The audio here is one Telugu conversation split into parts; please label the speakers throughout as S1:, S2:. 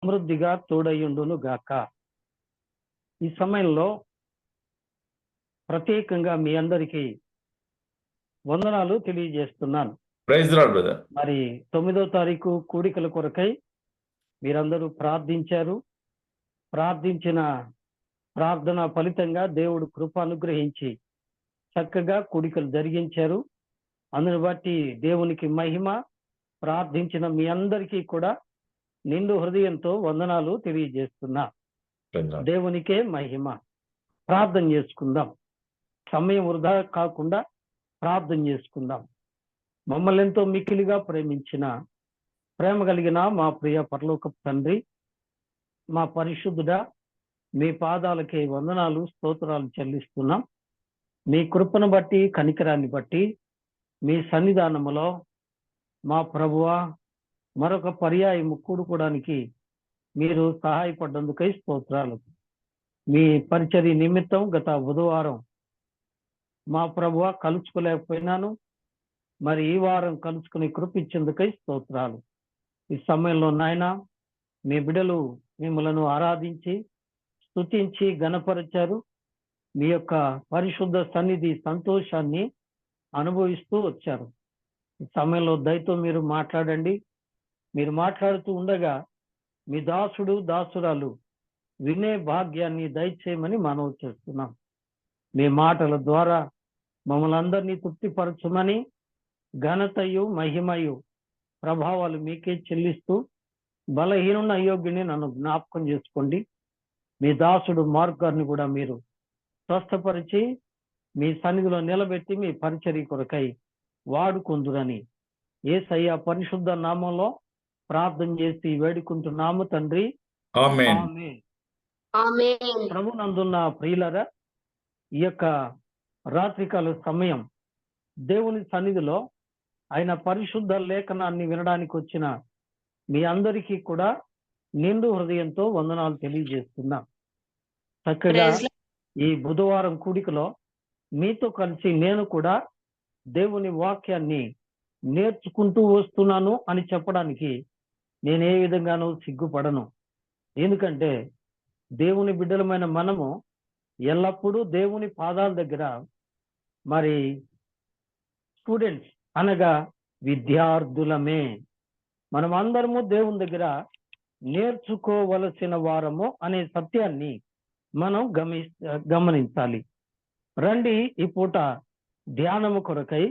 S1: సమృద్ధిగా తోడయ్యుండును గాక. ఈ సమయంలో ప్రత్యేకంగా మీ అందరికీ వందనాలు తెలియజేస్తున్నాను.
S2: Praise the lord brother.
S1: మరి 9వ తారీఖు కూడికల కొరకై మీరందరూ ప్రార్థించారు. ప్రార్థించిన ప్రార్థన ఫలితంగా దేవుడు కృప అనుగ్రహించి చక్కగా కూడికలు జరిగించారు. అందుని బట్టి దేవునికి మహిమ. ప్రార్థించిన మీ అందరికీ కూడా నిండు హృదయంతో వందనాలు తెలియజేస్తున్నా. దేవునికే మహిమ. ప్రార్థన చేసుకుందాం. సమయం వృధా కాకుండా ప్రార్థన చేసుకుందాం. మమ్మల్ని ఎంతో మిక్కిలిగా ప్రేమించిన ప్రేమ కలిగిన మా ప్రియ పరలోకపు తండ్రి, మా పరిశుద్ధుడా, మీ పాదాలకే వందనాలు స్తోత్రాలు చెల్లిస్తున్నాం. మీ కృపను బట్టి కనికరాన్ని బట్టి మీ సన్నిధానములో మా ప్రభువా మరొక పర్యాయం కూడుకోవడానికి మీరు సహాయపడ్డందుకై స్తోత్రాలు. మీ పరిచర్య నిమిత్తం గత బుధవారం మా ప్రభువా కలుసుకోలేకపోయినాను. మరి ఈ వారం కలుసుకుని కృపించేందుకై స్తోత్రాలు. ఈ సమయంలో నాయన మీ బిడ్డలు మిమ్మలను ఆరాధించి స్తుతించి ఘనపరిచారు. మీ యొక్క పరిశుద్ధ సన్నిధి సంతోషాన్ని అనుభవిస్తూ వచ్చారు. ఈ సమయంలో దయతో మీరు మాట్లాడండి. మీరు మాట్లాడుతూ ఉండగా మీ దాసుడు దాసురాలు వినే భాగ్యాన్ని దయచేయమని మనవి చేస్తున్నాం. మీ మాటల ద్వారా మమ్మల్ని అందరినీ తృప్తిపరచమని ఘనతయు మహిమయు ప్రభావాలు మీకే చెల్లిస్తూ బలహీనున్న అయోగ్యుని నన్ను జ్ఞాపకం చేసుకోండి. మీ దాసుడు మార్క్ గారిని కూడా మీరు స్వస్థపరిచి మీ సన్నిధిలో నిలబెట్టి మీ పరిచర్య కొరకై వాడుకుందురని యేసయ్య పరిశుద్ధ నామంలో ప్రార్థన చేసి వేడుకుంటున్నాము తండ్రి.
S2: ఆమేన్.
S3: ఆమేన్.
S1: ప్రభునందున్న ప్రియులరా, ఈ యొక్క రాత్రికాల సమయం దేవుని సన్నిధిలో ఆయన పరిశుద్ధ లేఖనాన్ని వినడానికి వచ్చిన మీ అందరికీ కూడా నిండు హృదయంతో వందనాలు తెలియజేస్తున్నా. చక్కగా ఈ బుధవారం కూడికలో మీతో కలిసి నేను కూడా దేవుని వాక్యాన్ని నేర్చుకుంటూ వస్తున్నాను అని చెప్పడానికి నేను ఏ విధంగానూ సిగ్గుపడను. ఎందుకంటే దేవుని బిడ్డలమైన మనము ఎల్లప్పుడూ దేవుని పాదాల దగ్గర మరి స్టూడెంట్స్ అనగా విద్యార్థులమే. మనం అందరము దేవుని దగ్గర నేర్చుకోవలసిన వారము అనే సత్యాన్ని మనం గమనించాలి. రండి ఈ పూట ధ్యానము కొరకై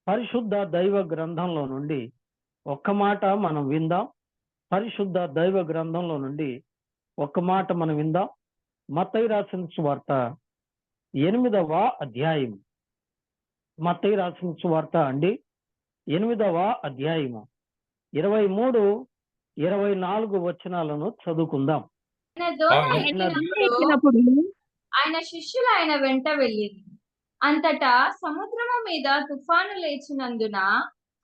S1: పరిశుద్ధ దైవ గ్రంథంలో నుండి ఒక్క మాట మనం విందాం. పరిశుద్ధ దైవ గ్రంథంలో నుండి ఒక్క మాట మనం విందాం. మత్తయి రాసిన సువార్త 8వ అధ్యాయం. మత్తయి రాసిన సువార్త అండి 8వ అధ్యాయము 23, 24 వచనాలను చదువుకుందాం.
S3: ఆయన శిష్యులు ఆయన వెంట వెళ్ళింది. అంతటా సముద్రము మీద తుఫాను లేచినందున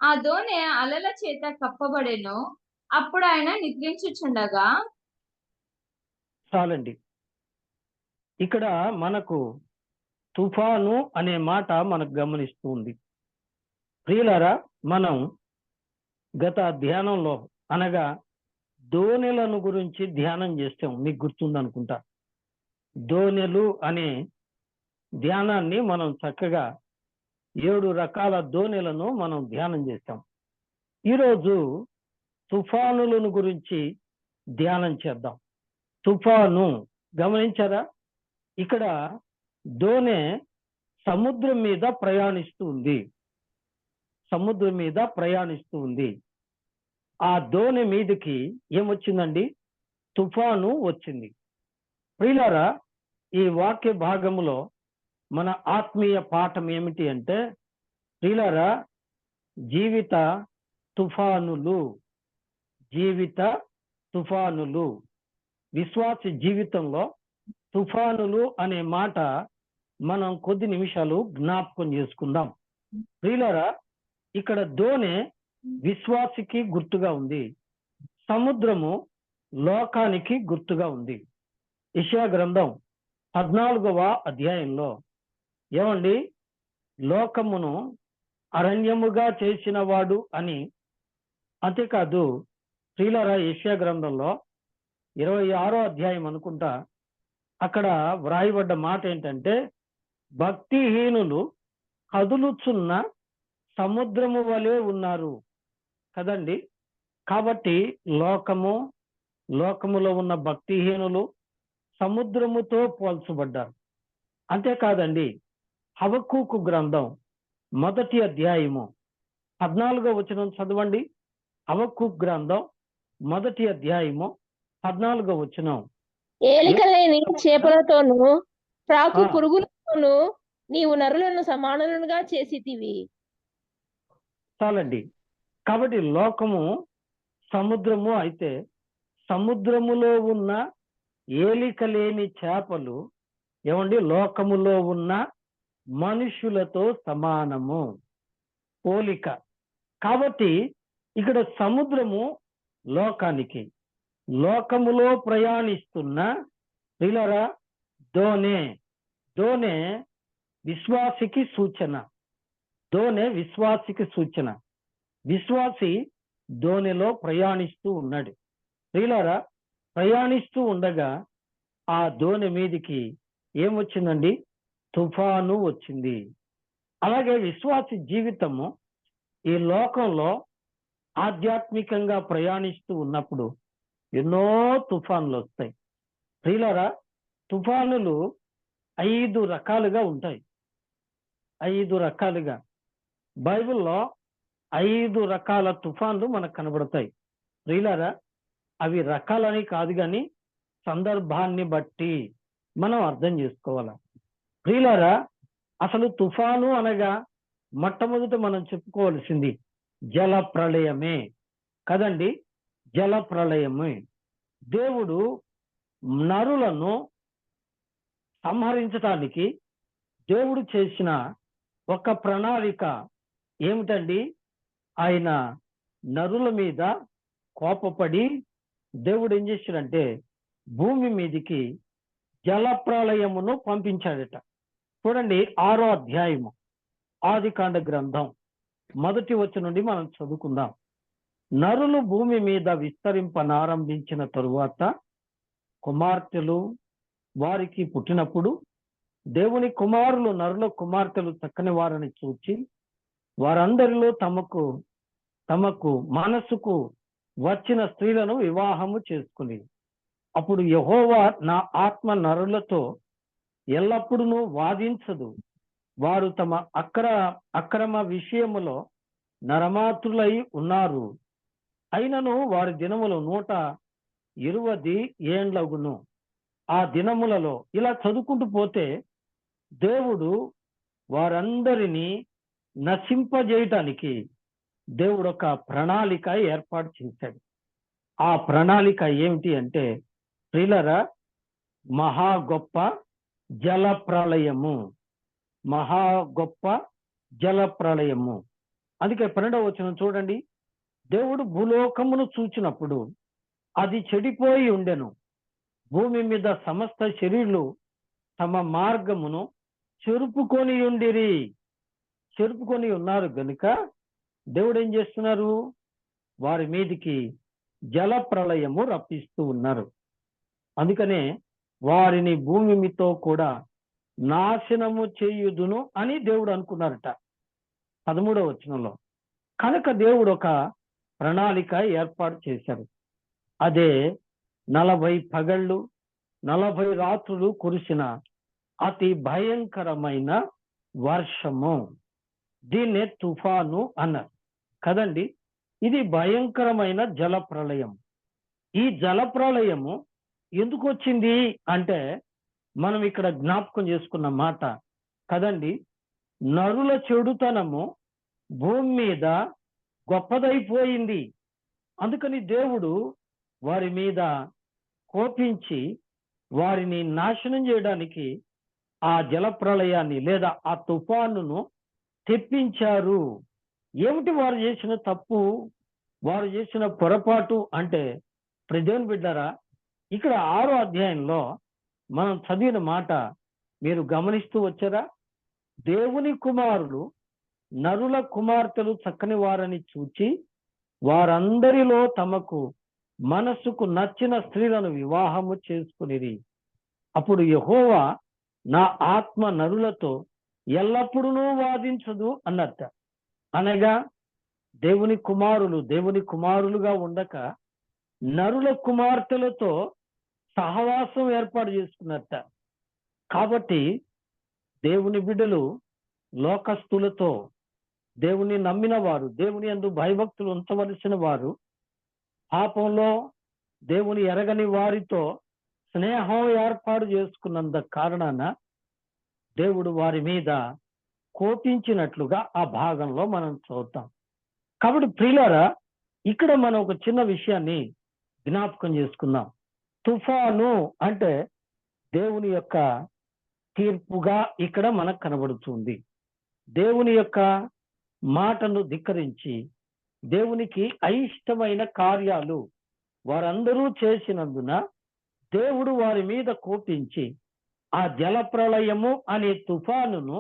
S3: ఆ దోణె అలల చేత కప్పబడెను. అప్పుడు ఆయన నిద్రించుచుండగా.
S1: చాలండి. ఇక్కడ మనకు తుఫాను అనే మాట మనకు గమనిస్తూ ఉంది. ప్రియులారా, మనం గత ధ్యానంలో అనగా దోణెలను గురించి ధ్యానం చేస్తాం. మీకు గుర్తుందనుకుంటా. దోణెలు అనే ధ్యానాన్ని మనం చక్కగా 7 రకాల దోణెలను మనం ధ్యానం చేస్తాం. ఈరోజు తుఫానులను గురించి ధ్యానం చేద్దాం. తుఫాను గమనించారా? ఇక్కడ దోణె సముద్రం మీద ప్రయాణిస్తూ ఉంది. సముద్రం మీద ప్రయాణిస్తూ ఉంది. ఆ దోణె మీదకి ఏమొచ్చిందండి? తుఫాను వచ్చింది. ప్రియులారా, ఈ వాక్య భాగములో మన ఆత్మీయ పాఠం ఏమిటి అంటే, ప్రియులారా, జీవిత తుఫానులు. జీవిత తుఫానులు. విశ్వాస జీవితంలో తుఫానులు అనే మాట మనం కొద్ది నిమిషాలు జ్ఞాపకం చేసుకుందాం. ప్రియులారా, ఇక్కడ దోణె విశ్వాసికి గుర్తుగా ఉంది. సముద్రము లోకానికి గుర్తుగా ఉంది. యెషయా గ్రంథం 14వ అధ్యాయంలో ఏమండి, లోకమును అరణ్యముగా చేసిన వాడు అని, అంతేకాదు ప్రియులారా, యెషయా గ్రంథంలో 26వ అధ్యాయం అనుకుంటా, అక్కడ వ్రాయబడ్డ మాట ఏంటంటే, భక్తిహీనులు కదులుచున్న సముద్రము వలె ఉన్నారు కదండి. కాబట్టి లోకములో ఉన్న భక్తిహీనులు సముద్రముతో పోల్చబడ్డారు. అంతేకాదండి, హబక్కూకు గ్రంథం 1వ అధ్యాయము 14వ వచనం చదవండి. హబక్కూకు గ్రంథం 1వ అధ్యాయము 14వ వచనం.
S4: ఏలికలేని చేపలతోనూ ప్రాకు
S1: ఆ.
S4: పురుగులతోనూ నీవు నరులను సమానులుగా చేసితివి.
S1: చాలండి. కాబట్టి లోకము సముద్రము అయితే, సముద్రములో ఉన్న ఏలిక లేని చేపలు ఏమండి లోకములో ఉన్న మనుషులతో సమానము, పోలిక. కాబట్టి ఇక్కడ సముద్రము లోకానికి, లోకములో ప్రయాణిస్తున్న ప్రియులారా దోనె విశ్వాసికి సూచన. విశ్వాసి దోనెలో ప్రయాణిస్తూ ఉన్నాడు. ప్రియులారా, ప్రయాణిస్తూ ఉండగా ఆ దోనె మీదికి ఏమొచ్చిందండి? తుఫాను వచ్చింది. అలాగే విశ్వాసి జీవితము ఈ లోకంలో ఆధ్యాత్మికంగా ప్రయాణిస్తూ ఉన్నప్పుడు ఎన్నో తుఫానులు వస్తాయి. ప్రియులారా, తుఫానులు 5 రకాలుగా ఉంటాయి. 5 రకాలుగా బైబిల్లో 5 రకాల తుఫాన్లు మనకు కనబడతాయి. ప్రియులారా, అవి రకాలని కాదు కానీ సందర్భాన్ని బట్టి మనం అర్థం చేసుకోవాలి. ప్రియులారా, అసలు తుఫాను అనగా మొట్టమొదట మనం చెప్పుకోవాల్సింది జల ప్రళయమే కదండి. జల ప్రళయమే. దేవుడు నరులను సంహరించటానికి దేవుడు చేసిన ఒక ప్రణాళిక ఏమిటండి? ఆయన నరుల మీద కోపపడి దేవుడు ఏం చేశాడంటే భూమి మీదికి జల ప్రళయమును పంపించాడట. చూడండి, 6వ అధ్యాయము ఆదికాండ గ్రంథం 1వ వచనం నుండి మనం చదువుకుందాం. నరులు భూమి మీద విస్తరింపనారంభించిన తరువాత కుమార్తెలు వారికి పుట్టినప్పుడు దేవుని కుమారులు నరుల కుమార్తెలు చక్కని వారిని చూచి వారందరిలో తమకు మనసుకు వచ్చిన స్త్రీలను వివాహము చేసుకుని, అప్పుడు యెహోవా నా ఆత్మ నరులతో ఎల్లప్పుడూ వాదించదు, వారు తమ అక్రమ విషయములో నరమాతులై ఉన్నారు, అయినను వారి దినములు 120 ఏండ్లగును. ఆ దినములలో ఇలా చదువుకుంటూ పోతే దేవుడు వారందరినీ నశింపజేయటానికి దేవుడు ఒక ప్రణాళిక ఏర్పాటు చేశాడు. ఆ ప్రణాళిక ఏమిటి అంటే ప్రియులారా, మహా గొప్ప జల ప్రళయము. అందుకే 12వ వచనం చూడండి. దేవుడు భూలోకమును చూచినప్పుడు అది చెడిపోయి ఉండెను, భూమి మీద సమస్త శరీరులు తమ మార్గమును చెరుపుకొని ఉన్నారు గనుక దేవుడు ఏం చేస్తున్నారు? వారి మీదికి జల ప్రళయము రప్పిస్తూ ఉన్నారు. అందుకనే వారిని భూమి మీతో కూడా నాశనము చేయుదును అని దేవుడు అనుకున్నారట 13వ వచనంలో. కనుక దేవుడు ఒక ప్రణాళిక ఏర్పాటు చేశారు. అదే 40 పగళ్ళు 40 రాత్రులు కురిసిన అతి భయంకరమైన వర్షము. దీన్నే తుఫాను అన్నారు కదండి. ఇది భయంకరమైన జల ప్రళయం. ఈ జల ప్రళయము ఎందుకు వచ్చింది అంటే మనం ఇక్కడ జ్ఞాపకం చేసుకున్న మాట కదండి. నరుల చెడుతనము భూమి మీద గొప్పదైపోయింది. అందుకని దేవుడు వారి మీద కోపించి వారిని నాశనం చేయడానికి ఆ జల ప్రళయాన్ని లేదా ఆ తుఫానును తెప్పించారు. ఏమిటి వారు చేసిన తప్పు, వారు చేసిన పొరపాటు అంటే ప్రజోన్ బిడ్డారా, ఇక్కడ 6వ అధ్యాయంలో మనం చదివిన మాట మీరు గమనిస్తూ వచ్చారా? దేవుని కుమారులు నరుల కుమార్తెలు చక్కని వారని చూచి వారందరిలో తమకు మనస్సుకు నచ్చిన స్త్రీలను వివాహము చేసుకునిరి. అప్పుడు యెహోవా నా ఆత్మ నరులతో ఎల్లప్పుడూ వాదించదు అన్నట్ట. అనగా దేవుని కుమారులుగా ఉండక నరుల కుమార్తెలతో సహవాసం ఏర్పాటు చేసుకున్నట్ట. కాబట్టి దేవుని బిడ్డలు లోకస్తులతో, దేవుని నమ్మిన వారు, దేవుని యందు భయభక్తులు ఉంచవలసిన వారు పాపంలో దేవుని ఎరగని వారితో స్నేహం ఏర్పాటు చేసుకున్నంత కారణాన దేవుడు వారి మీద కోపించినట్లుగా ఆ భాగంలో మనం చూద్దాం. కాబట్టి ప్రియులారా, ఇక్కడ మనం ఒక చిన్న విషయాన్ని జ్ఞాపకం చేసుకుందాం. తుఫాను అంటే దేవుని యొక్క తీర్పుగా ఇక్కడ మనకు కనబడుతుంది. దేవుని యొక్క మాటను ధిక్కరించి దేవునికి అయిష్టమైన కార్యాలు వారందరూ చేసినందున దేవుడు వారి మీద కోపించి ఆ జలప్రళయము అనే తుఫానును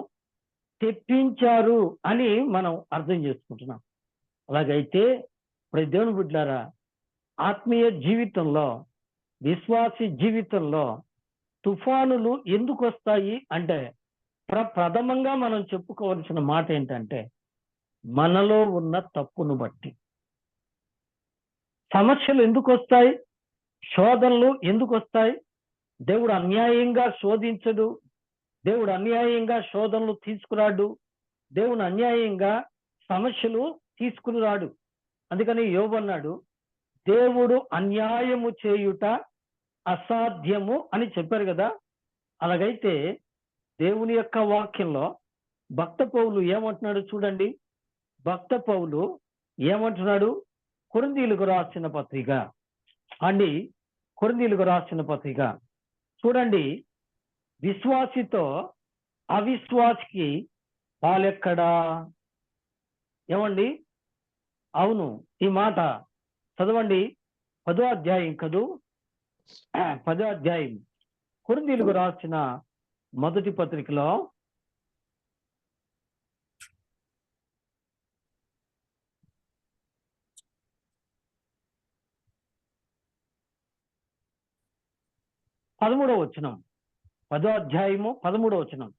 S1: తెప్పించారు అని మనం అర్థం చేసుకుంటున్నాం. అలాగైతే ఇప్పుడు దేవుని బిడ్డలారా, ఆత్మీయ జీవితంలో, విశ్వాసి జీవితంలో తుఫానులు ఎందుకు వస్తాయి అంటే ప్రథమంగా మనం చెప్పుకోవాల్సిన మాట ఏంటంటే మనలో ఉన్న తప్పును బట్టి. సమస్యలు ఎందుకు వస్తాయి? శోధనలు ఎందుకు వస్తాయి? దేవుడు అన్యాయంగా శోధించడు, దేవుడు అన్యాయంగా శోధనలు తీసుకురాడు, దేవుడు అన్యాయంగా సమస్యలు తీసుకుని రాడు. అందుకని యోబు అన్నాడు, దేవుడు అన్యాయము చేయుట అసాధ్యము అని చెప్పారు కదా. అలాగైతే దేవుని యొక్క వాక్యంలో భక్త పౌలు ఏమంటున్నాడు చూడండి. భక్త పౌలు ఏమంటున్నాడు? కొరింథీయులకు రాసిన పత్రిక కొరింథీయులకు రాసిన పత్రిక చూడండి. విశ్వాసితో అవిశ్వాసికి పాలెక్కడా? ఏమండి? అవును, ఈ మాట చదవండి. 10వ అధ్యాయం కదూ, 10వ అధ్యాయం కొరింథీయులకు రాసిన మొదటి పత్రికలో 13వ వచనం. 10వ అధ్యాయము 13వ వచనం.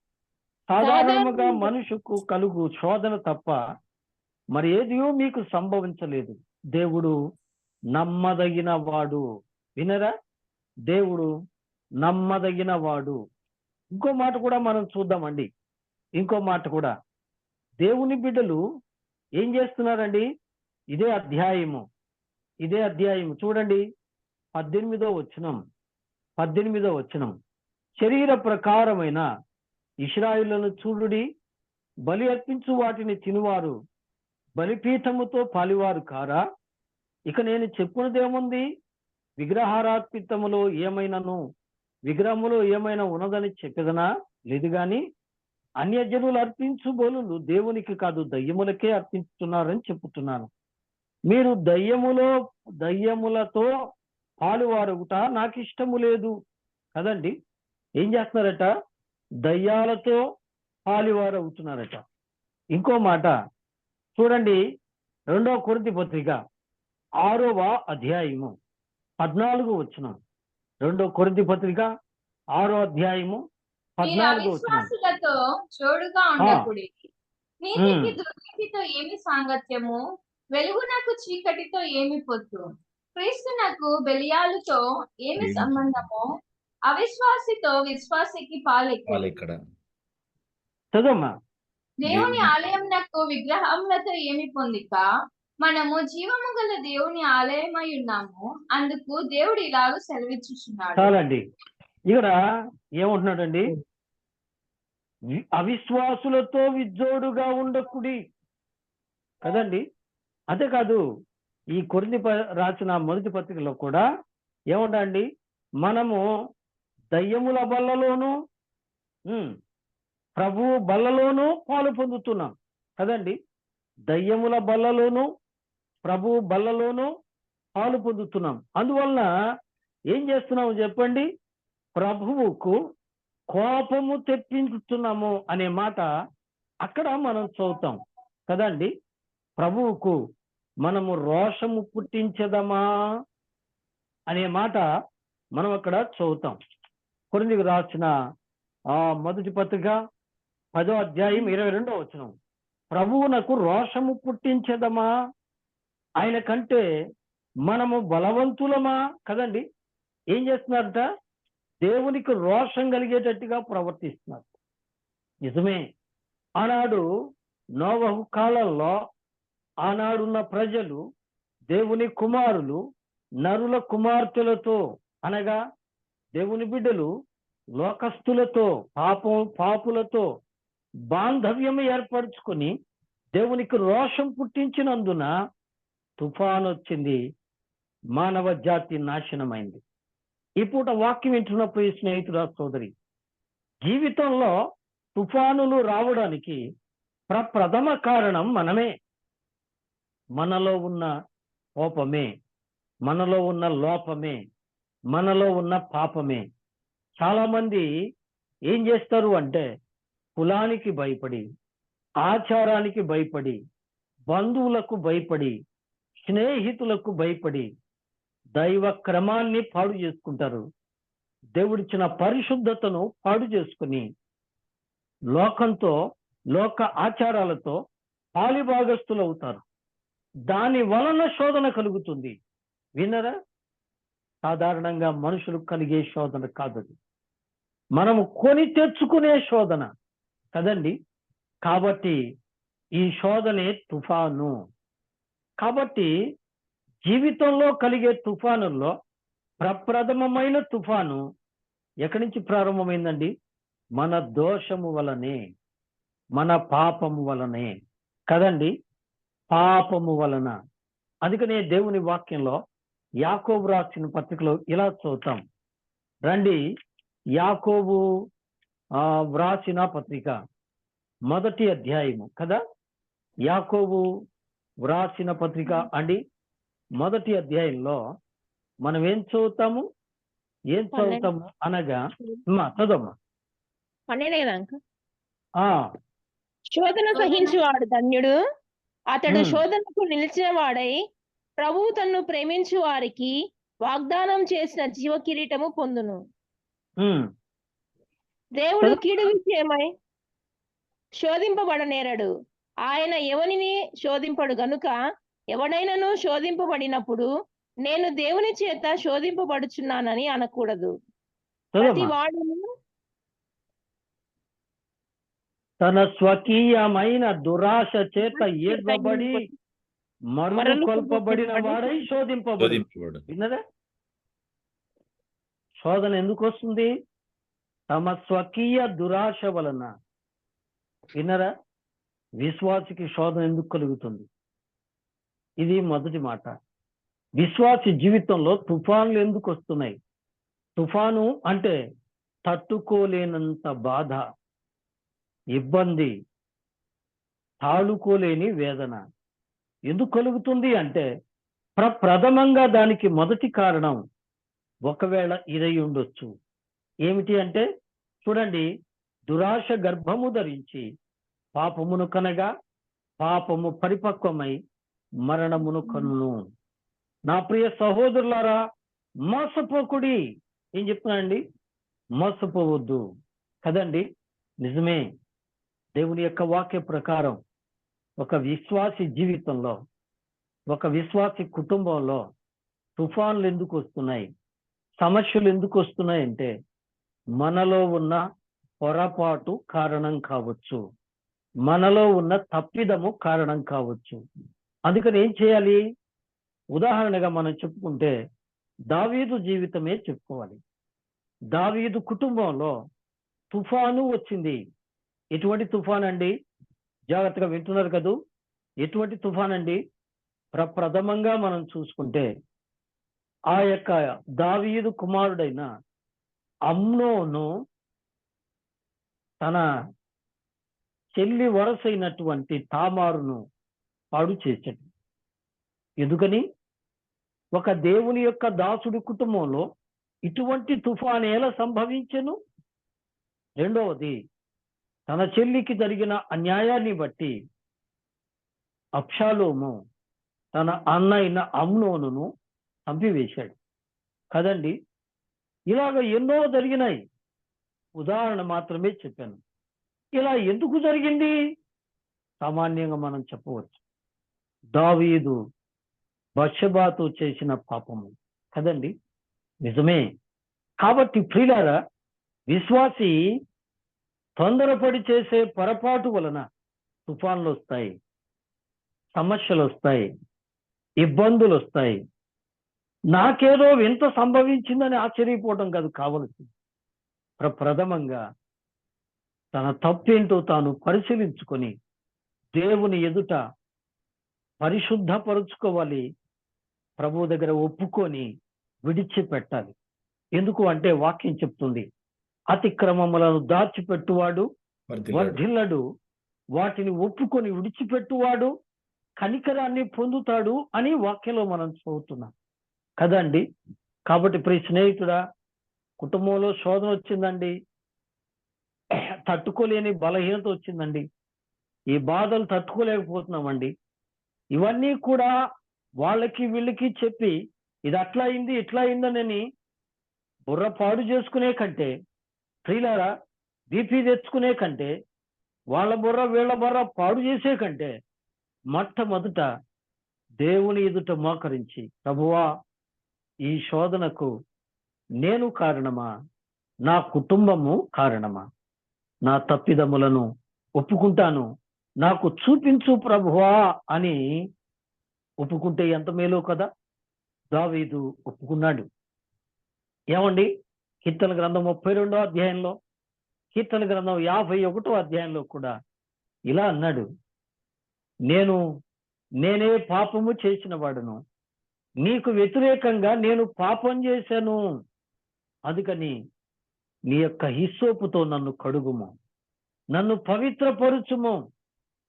S1: సాధారణంగా మనుషుకు కలుగు శోధన తప్ప మరి ఏదియో మీకు సంభవించలేదు. దేవుడు నమ్మదగిన వాడు. వినరా? దేవుడు నమ్మదగిన వాడు. ఇంకో మాట కూడా మనం చూద్దామండి. ఇంకో మాట కూడా దేవుని బిడ్డలు ఏం చేస్తున్నారండి? ఇదే అధ్యాయము చూడండి. 18వ వచనం. శరీర ప్రకారమైన ఇశ్రాయేలును చూడుడి, బలి అర్పించు వాటిని తినువారు బలిపీఠముతో పాలివారు కారా? ఇక నేను చెప్పున్నదేముంది? విగ్రహారార్పితములో విగ్రహములో ఏమైనా ఉన్నదని చెప్పేదనా? లేదు గాని అన్యజనులు అర్పించు బలులు దేవునికి కాదు దయ్యములకే అర్పించుతున్నారని చెప్పుతున్నాను. మీరు దయ్యములతో పాలువారుగుట నాకు ఇష్టము లేదు కదండి. ఏం చేస్తున్నారట? దయ్యాలతో పాలువారు అవుతున్నారట. ఇంకో మాట చూడండి. 2వ కొరింథీ పత్రిక 6వ అధ్యాయము 14వ వచనం. 2వ కొరింథీ పత్రిక 6వ అధ్యాయము 14వ వచనం.
S3: అవిశ్వాసులతో జోడుగా ఉండకుడి. నీతికి దుర్నీతితో ఏమి సాంగత్యము? వెలుగునకు చీకటితో ఏమి పొత్తు? క్రీస్తునకు బెలియాలుతో ఏమి సంబంధము? అవిశ్వాసితో విశ్వాసికి పాలెక్కడ?
S1: చదవమ్మా.
S3: దేవుని ఆలయంనకు విగ్రహములతో ఏమి పొందిక? మనము జీవము గల దేవుని ఆలయమై ఉన్నాము. అందుకు దేవుడు ఇలాగ సెలవిచ్చుచున్నాడు.
S1: చాలండి. ఇక్కడ ఏమంటున్నాడండి? అవిశ్వాసులతో విజ్జోడుగా ఉండకుడి కదండి. అంతేకాదు ఈ కొరింథీ రాసిన మొదటి పత్రికలో కూడా ఏమంటండి? మనము దయ్యముల బల్లలోను ప్రభువు బల్లలోనూ పాలు పొందుతున్నాం కదండి. దయ్యముల బల్లలోను ప్రభువు బల్లలోనూ పాలు పొందుతున్నాం. అందువలన ఏం చేస్తున్నాము చెప్పండి? ప్రభువుకు కోపము తెప్పించుతున్నాము అనే మాట అక్కడ మనం చదువుతాం కదండి. ప్రభువుకు మనము రోషము పుట్టించదమా? అనే మాట మనం అక్కడ చదువుతాం. కొరింథీయులకు రాసిన మొదటి పత్రిక 10వ అధ్యాయం 22వ వచనం. ప్రభువునకు రోషము పుట్టించదమా, ఆయన కంటే మనము బలవంతులమా? కదండి. ఏం చేస్తున్నారట? దేవునికి రోషం కలిగేటట్టుగా ప్రవర్తిస్తున్నారు. నిజమే, ఆనాడు నోవహు కాలంలో ఆనాడున్న ప్రజలు దేవుని కుమారులు నరుల కుమార్తెలతో, అనగా దేవుని బిడ్డలు లోకస్తులతో, పాపులతో బాంధవ్యం ఏర్పరచుకొని దేవునికి రోషం పుట్టించినందున తుఫాను వచ్చింది, మానవ జాతి నాశనమైంది. ఈ పూట వాక్యం వింటున్నప్పుడు ఈ స్నేహితుడా, సోదరి, జీవితంలో తుఫానులు రావడానికి ప్రథమ కారణం మనమే. మనలో ఉన్న కోపమే, మనలో ఉన్న లోపమే, మనలో ఉన్న పాపమే. చాలా మంది ఏం చేస్తారు అంటే కులానికి భయపడి, ఆచారానికి భయపడి, బంధువులకు భయపడి, స్నేహితులకు భయపడి దైవ క్రమాన్ని పాడు చేసుకుంటారు. దేవుడిచ్చిన పరిశుద్ధతను పాడు చేసుకుని లోకంతో, లోక ఆచారాలతో పాలిభాగస్తులు అవుతారు. దాని వలన శోధన కలుగుతుంది. వినరా? సాధారణంగా మనుషులకు కలిగే శోధన కాదది, మనము కొని తెచ్చుకునే శోధన కదండి. కాబట్టి ఈ శోధనే తుఫాను. కాబట్టి జీవితంలో కలిగే తుఫానుల్లో ప్రప్రథమమైన తుఫాను ఎక్కడి నుంచి ప్రారంభమైందండి? మన దోషము వలనే, మన పాపము వలనే కదండి. పాపము వలన. అందుకనే దేవుని వాక్యంలో యాకోబు రాసిన పత్రికలో ఇలా చదువుతాం. రండి, యాకోబు వ్రాసిన పత్రిక 1వ అధ్యాయము కదా. యాకోబు వ్రాసిన పత్రిక అండి 1వ అధ్యాయంలో మనం ఏం చదువుతాము అనగా చదవమ్మా.
S4: 12 కదా అంక.
S1: ఆ
S4: శోధన సహించువాడు ధన్యుడు, అతడు శోధనకు నిలిచిన వాడై ప్రభువు తన్ను ప్రేమించు వారికి వాగ్దానం చేసిన జీవ కిరీటము పొందును. దేవుడు కీడు విషయమై శోధింపబడనేరడు, ఆయన ఎవనిని శోధింపడు గనుక ఎవడైనను శోధింపబడినప్పుడు నేను దేవుని చేత శోధింపబడుచున్నానని అనకూడదు. ప్రతి వాడును
S1: తన స్వకీయమైన దురాశ చేత ఏడ్వబడి మరలు కొల్పబడిన వాడై శోధింపబడు. విన్నదా? శోధన ఎందుకు వస్తుంది? తమ స్వకీయ దురాశ వలన. విన్నరా? విశ్వాసికి శోధన ఎందుకు కలుగుతుంది? ఇది మొదటి మాట. విశ్వాసి జీవితంలో తుఫాన్లు ఎందుకు వస్తున్నాయి? తుఫాను అంటే తట్టుకోలేనంత బాధ, ఇబ్బంది, తాళుకోలేని వేదన. ఎందుకు కలుగుతుంది అంటే ప్రథమంగా దానికి మొదటి కారణం ఒకవేళ ఇదై ఉండొచ్చు. ఏమిటి అంటే చూడండి, దురాశ గర్భము ధరించి పాపమును కనగా పాపము పరిపక్వమై మరణమును కన్నును. నా ప్రియ సహోదరులారా, మోసపోకుడి. ఏం చెప్తున్నానండి? మోసపోవద్దు కదండి. నిజమే, దేవుని యొక్క వాక్య ప్రకారం ఒక విశ్వాసి జీవితంలో, ఒక విశ్వాసి కుటుంబంలో తుఫాన్లు ఎందుకు వస్తున్నాయి, సమస్యలు ఎందుకు వస్తున్నాయంటే మనలో ఉన్న పొరపాటు కారణం కావచ్చు, మనలో ఉన్న తప్పిదము కారణం కావచ్చు. అందుకని ఏం చేయాలి? ఉదాహరణగా మనం చెప్పుకుంటే దావీదు జీవితమే చెప్పుకోవాలి. దావీదు కుటుంబంలో తుఫాను వచ్చింది. ఎటువంటి తుఫాన్ అండి? జాగ్రత్తగా వింటున్నారు కదూ. ఎటువంటి తుఫాన్ అండి? ప్రథమంగా మనం చూసుకుంటే ఆ యొక్క దావీదు కుమారుడైన అమ్నోను తన చెల్లి వరసైనటువంటి తామారును పాడు చేశాడు. ఎందుకని? ఒక దేవుని యొక్క దాసుడి కుటుంబంలో ఇటువంటి తుఫాను ఎలా సంభవించెను? రెండవది, తన చెల్లికి జరిగిన అన్యాయాన్ని బట్టి అబ్షాలోము తన అన్న అయిన అమ్నోనును చంపివేశాడు. కదండి. ఇలాగ ఎన్నో జరిగినాయి, ఉదాహరణ మాత్రమే చెప్పాను. ఇలా ఎందుకు జరిగింది? సామాన్యంగా మనం చెప్పవచ్చు, దావీదు బత్షెబాతో చేసిన పాపము కదండి. నిజమే. కాబట్టి ప్రియులారా, విశ్వాసి తొందరపడి చేసే పొరపాటు వలన తుఫాన్లు వస్తాయి, సమస్యలు వస్తాయి, ఇబ్బందులు వస్తాయి. నాకేదో వింత సంభవించిందని ఆశ్చర్యపోవడం కాదు కావలసింది. ప్రథమంగా తన తప్పేంటో తాను పరిశీలించుకొని దేవుని ఎదుట పరిశుద్ధపరుచుకోవాలి, ప్రభు దగ్గర ఒప్పుకొని విడిచిపెట్టాలి. ఎందుకు అంటే వాక్యం చెప్తుంది, అతిక్రమములను దాచిపెట్టువాడు వర్ధిల్లడు, వాటిని ఒప్పుకొని విడిచిపెట్టువాడు కనికరాన్ని పొందుతాడు అని వాక్యంలో మనం చదువుతున్నాం కదండి. కాబట్టి ప్రియ స్నేహితుడా, కుటుంబంలో శోధన వచ్చిందండి, తట్టుకోలేని బలహీనత వచ్చిందండి, ఈ బాధలు తట్టుకోలేకపోతున్నామండి. ఇవన్నీ కూడా వాళ్ళకి వీళ్ళకి చెప్పి ఇది అట్లా అయింది ఇట్లా అయిందనని బుర్ర పాడు చేసుకునే కంటే, ప్రియులారా, బీపీ తెచ్చుకునే కంటే, వాళ్ళ బుర్ర వీళ్ళ బుర్ర పాడు చేసే కంటే మొట్టమొదట దేవుని ఎదుట మోకరించి, ప్రభువా, ఈ శోధనకు నేను కారణమా, నా కుటుంబము కారణమా, నా తప్పిదములను ఒప్పుకుంటాను, నాకు చూపించు ప్రభువా అని ఒప్పుకుంటే ఎంత మేలో కదా. దావీదు ఒప్పుకున్నాడు. ఏమండి, కీర్తన గ్రంథం 32వ అధ్యాయంలో, కీర్తన గ్రంథం 51వ అధ్యాయంలో కూడా ఇలా అన్నాడు, నేనే పాపము చేసిన వాడును, నీకు వ్యతిరేకంగా నేను పాపం చేశాను, అందుకని నీ యొక్క హిస్సోపుతో నన్ను కడుగుము, నన్ను పవిత్రపరుచుము,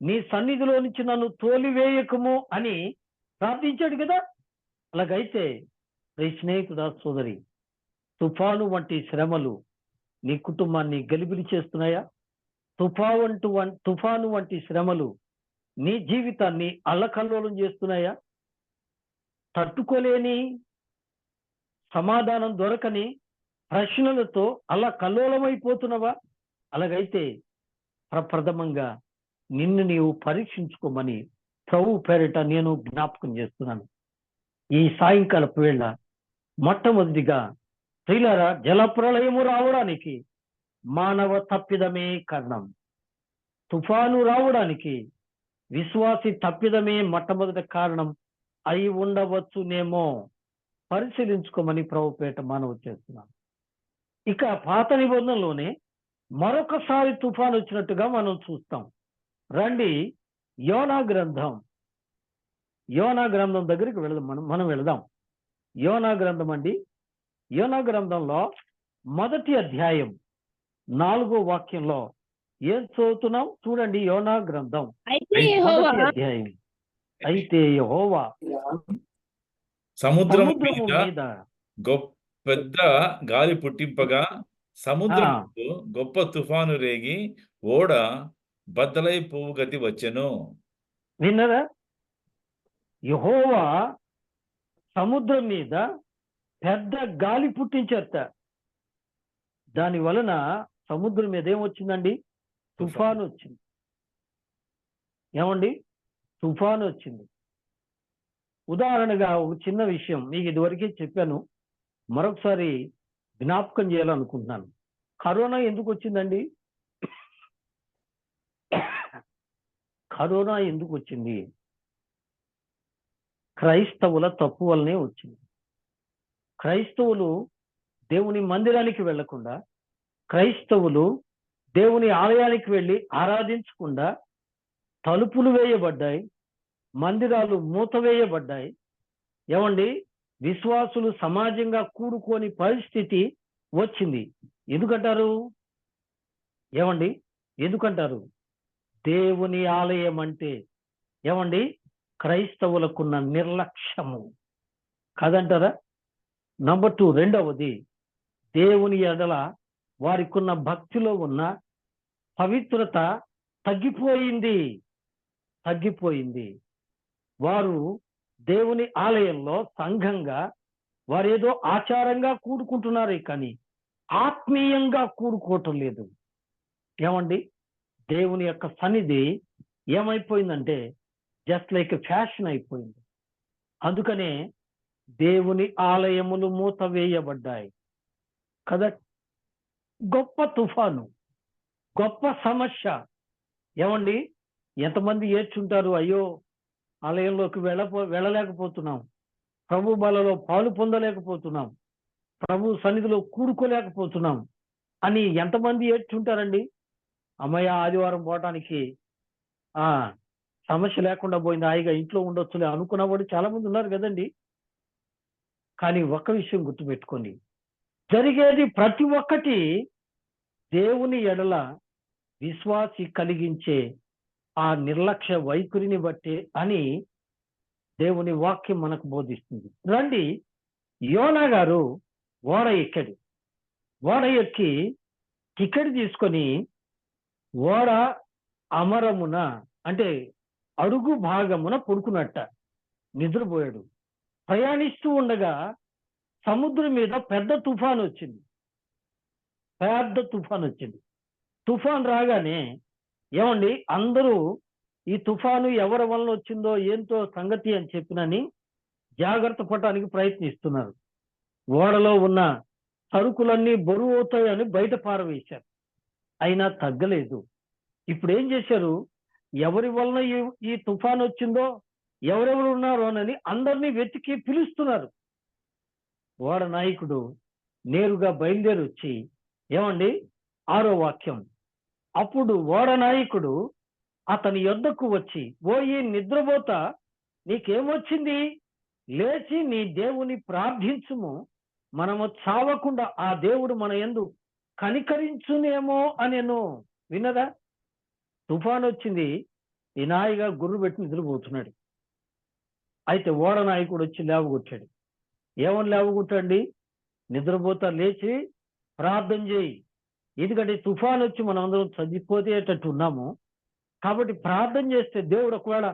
S1: నీ సన్నిధిలో నుంచి నన్ను తోలివేయకము అని ప్రార్థించాడు కదా. అలాగైతే స్నేహితుడా, సోదరి, తుఫాను వంటి శ్రమలు నీ కుటుంబాన్ని గలిబిలి చేస్తున్నాయా? తుఫాను వంటి శ్రమలు నీ జీవితాన్ని అల్లకల్లోలం చేస్తున్నాయా? తట్టుకోలేని, సమాధానం దొరకని ప్రశ్నలతో అలా కల్లోలమైపోతున్నావా? అలాగైతే ప్రప్రథమంగా నిన్ను నీవు పరీక్షించుకోమని ప్రభు పేరిట నేను జ్ఞాపకం చేస్తున్నాను. ఈ సాయంకాలపు వేళ మొట్టమొదటిగా ప్రియులారా, జలప్రళయము రావడానికి మానవ తప్పిదమే కారణం. తుఫాను రావడానికి విశ్వాసి తప్పిదమే మొట్టమొదటి కారణం అయి ఉండవచ్చునేమో. పరిశీలించుకోమని ప్రభుపేట మనవి చేస్తున్నాం. ఇక పాత నిబంధనలోనే మరొకసారి తుఫాను వచ్చినట్టుగా మనం చూస్తాం. రండి, యోనా గ్రంథం దగ్గరికి మనం వెళదాం. యోనా గ్రంథం అండి. యోనా గ్రంథంలో 1వ అధ్యాయం 4వ వాక్యంలో ఏం చదువుతున్నాం చూడండి. యోనా గ్రంథం 1వ అధ్యాయం. అయితే యెహోవా
S2: సముద్రము మీద పెద్ద గాలి పుట్టింపగా సముద్రం గొప్ప తుఫాను రేగి ఓడ బద్దలైపోవు గతి వచ్చెను.
S1: విన్నరా? యెహోవా సముద్రం మీద పెద్ద గాలి పుట్టించేట. దాని వలన సముద్రం మీద ఏమొచ్చిందండి? తుఫాను వచ్చింది. ఏమండి? తుఫాను వచ్చింది. ఉదాహరణగా ఒక చిన్న విషయం మీకు ఇదివరకే చెప్పాను, మరొకసారి జ్ఞాపకం చేయాలనుకుంటున్నాను. కరోనా ఎందుకు వచ్చిందండి? కరోనా ఎందుకు వచ్చింది? క్రైస్తవుల తప్పు వల్లనే వచ్చింది. క్రైస్తవులు దేవుని మందిరానికి వెళ్లకుండా, క్రైస్తవులు దేవుని ఆలయానికి వెళ్ళి ఆరాధించకుండా తలుపులు వేయబడ్డాయి, మందిరాలు మూతవేయబడ్డాయి. ఏమండి? విశ్వాసులు సమాజంగా కూడుకోని పరిస్థితి వచ్చింది. ఎందుకంటారు? ఏమండి? ఎందుకంటారు? దేవుని ఆలయం అంటే ఏమండి? క్రైస్తవులకున్న నిర్లక్ష్యము కాదంటారా? నంబర్ 2, రెండవది, దేవుని ఎడల వారికున్న భక్తిలో ఉన్న పవిత్రత తగ్గిపోయింది. వారు దేవుని ఆలయంలో సంఘంగా వారేదో ఆచారంగా కూడుకుంటున్నారే కానీ ఆత్మీయంగా కూడుకోవటం లేదు. ఏమండి, దేవుని యొక్క సన్నిధి ఏమైపోయిందంటే జస్ట్ లైక్ ఫ్యాషన్ అయిపోయింది. అందుకనే దేవుని ఆలయములు మూతవేయబడ్డాయి కదా. గొప్ప తుఫాను, గొప్ప సమస్య. ఏమండి, ఎంతమంది ఏడ్చుంటారు, అయ్యో ఆలయంలోకి వెళ్ళలేకపోతున్నాం, ప్రభు బలలో పాలు పొందలేకపోతున్నాం, ప్రభు సన్నిధిలో కూడుకోలేకపోతున్నాం అని ఎంతమంది ఏడ్చుంటారండి. అమ్మయ్య, ఆదివారం పోవటానికి సమస్య లేకుండా పోయింది, హాయిగా ఇంట్లో ఉండొచ్చులే అనుకున్నవాడు చాలా మంది ఉన్నారు కదండి. కానీ ఒక్క విషయం గుర్తుపెట్టుకోండి, జరిగేది ప్రతి ఒక్కటి దేవుని ఎడల విశ్వాసి కలిగించే ఆ నిర్లక్ష్య వైఖరిని బట్టి అని దేవుని వాక్యం మనకు బోధిస్తుంది. రండి, యోనా గారు ఓడ ఎక్కాడు. ఓడ ఎక్కి టికెట్ తీసుకొని ఓడ అమరమున అంటే అడుగు భాగమున పడుకున్నట్ట నిద్రపోయాడు. ప్రయాణిస్తూ ఉండగా సముద్రం మీద పెద్ద తుఫాన్ వచ్చింది. తుఫాన్ రాగానే ఏమండి, అందరూ ఈ తుఫాను ఎవరి వలన వచ్చిందో ఏంటో సంగతి అని చెప్పినని జాగ్రత్త పడటానికి ప్రయత్నిస్తున్నారు. ఓడలో ఉన్న సరుకులన్నీ బరువు అవుతాయని బయట పారవేశారు, అయినా తగ్గలేదు. ఇప్పుడు ఏం చేశారు, ఎవరి వలన ఈ తుఫాన్ వచ్చిందో, ఎవరెవరు ఉన్నారోనని అందరినీ వెతికి పిలుస్తున్నారు. ఓడ నాయకుడు నేరుగా బయలుదేరి వచ్చి, ఏమండి 6వ వాక్యం, అప్పుడు ఓడ నాయకుడు అతని యొద్దకు వచ్చి, ఓ ఈ నిద్రపోత, నీకేమొచ్చింది? లేచి నీ దేవుని ప్రార్థించుము, మనము చావకుండా ఆ దేవుడు మన యందు కనికరించునేమో అనేను. విన్నదా? తుఫాన్ వచ్చింది, ఈ నాయిగా గుర్రు పెట్టి నిద్రపోతున్నాడు. అయితే ఓడ నాయకుడు వచ్చి లేవగొట్టాడు. ఏమని లేవగొట్టండి? నిద్రపోతా, లేచి ప్రార్థన చేయి, ఎందుకంటే తుఫాన్ వచ్చి మనం అందరం చనిపోతేటట్టు ఉన్నాము కాబట్టి ప్రార్థన చేస్తే దేవుడు ఒకవేళ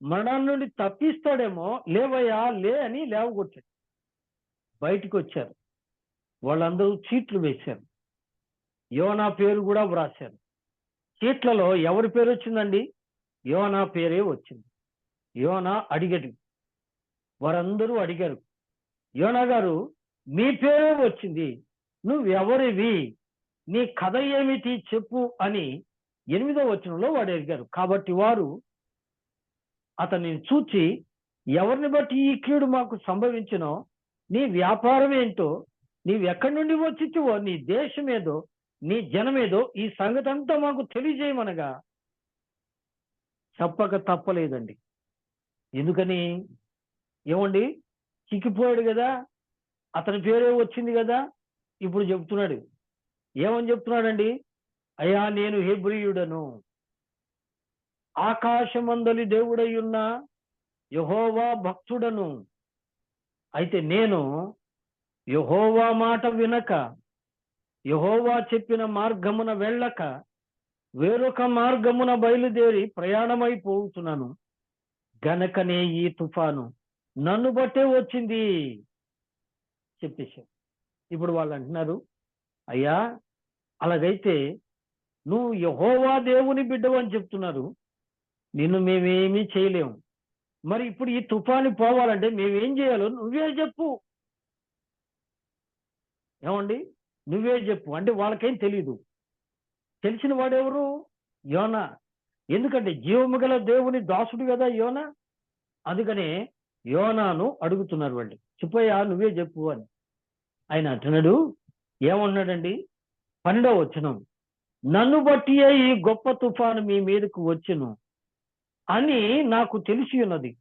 S1: మరణం నుండి తప్పిస్తాడేమో, లేవయ్యా లే అని లేవగొట్టాడు. బయటికి వచ్చారు, వాళ్ళందరూ చీట్లు వేశారు, యోనా పేరు కూడా వ్రాశారు. చీట్లలో ఎవరి పేరు వచ్చిందండి? యోనా పేరే వచ్చింది. యోనా అడిగాడు, వారందరూ అడిగారు, యోనా గారు మీ పేరే వచ్చింది, నువ్వెవరివి, నీ కథ ఏమిటి చెప్పు అని 8వ వచనంలో వాడు అడిగారు. కాబట్టి వారు అతన్ని చూచి, ఎవరిని బట్టి ఈ కీడు మాకు సంభవించినో, నీ వ్యాపారం ఏంటో, నీవెక్కడి నుండి వచ్చివో, నీ దేశమేదో, నీ జనమేదో, ఈ సంగతి అంతా మాకు తెలియజేయమనగా చెప్పక తప్పలేదండి. ఎందుకని? ఏమండి, చిక్కిపోయాడు కదా, అతని పేరే వచ్చింది కదా. ఇప్పుడు చెప్తున్నాడు, ఏమని చెప్తున్నాడండి? అయ్యా, నేను హెబ్రీయుడను, ఆకాశమందలి దేవుడై ఉన్న యెహోవా భక్తుడను. అయితే నేను యెహోవా మాట వినక, యెహోవా చెప్పిన మార్గమున వెళ్ళక, వేరొక మార్గమున బయలుదేరి ప్రయాణమైపోతున్నాను గనకనే ఈ తుఫాను నన్ను బట్టే వచ్చింది చెప్పేశారు. ఇప్పుడు వాళ్ళు అంటున్నారు, అయ్యా అలాగైతే నువ్వు యెహోవా దేవుని బిడ్డవు అని చెప్తున్నారు, నిన్ను మేమేమీ చేయలేము, మరి ఇప్పుడు ఈ తుఫాను పోవాలంటే మేమేం చేయాలో నువ్వే చెప్పు. ఏమండి, నువ్వే చెప్పు అంటే వాళ్ళకేం తెలీదు. తెలిసిన వాడెవరు? యోనా. ఎందుకంటే జీవము గల దేవుని దాసుడు కదా యోనా. అందుకనే యోనాను అడుగుతున్నారు వాళ్ళు, చెప్పయ్యా నువ్వే చెప్పు అని. ఆయన అంటున్నాడు, ఏమన్నాడండి? 12వ వచనం, నన్ను బట్టియే ఈ గొప్ప తుఫాను మీ మీదకు వచ్చును అని నాకు తెలిసి ఉన్నది,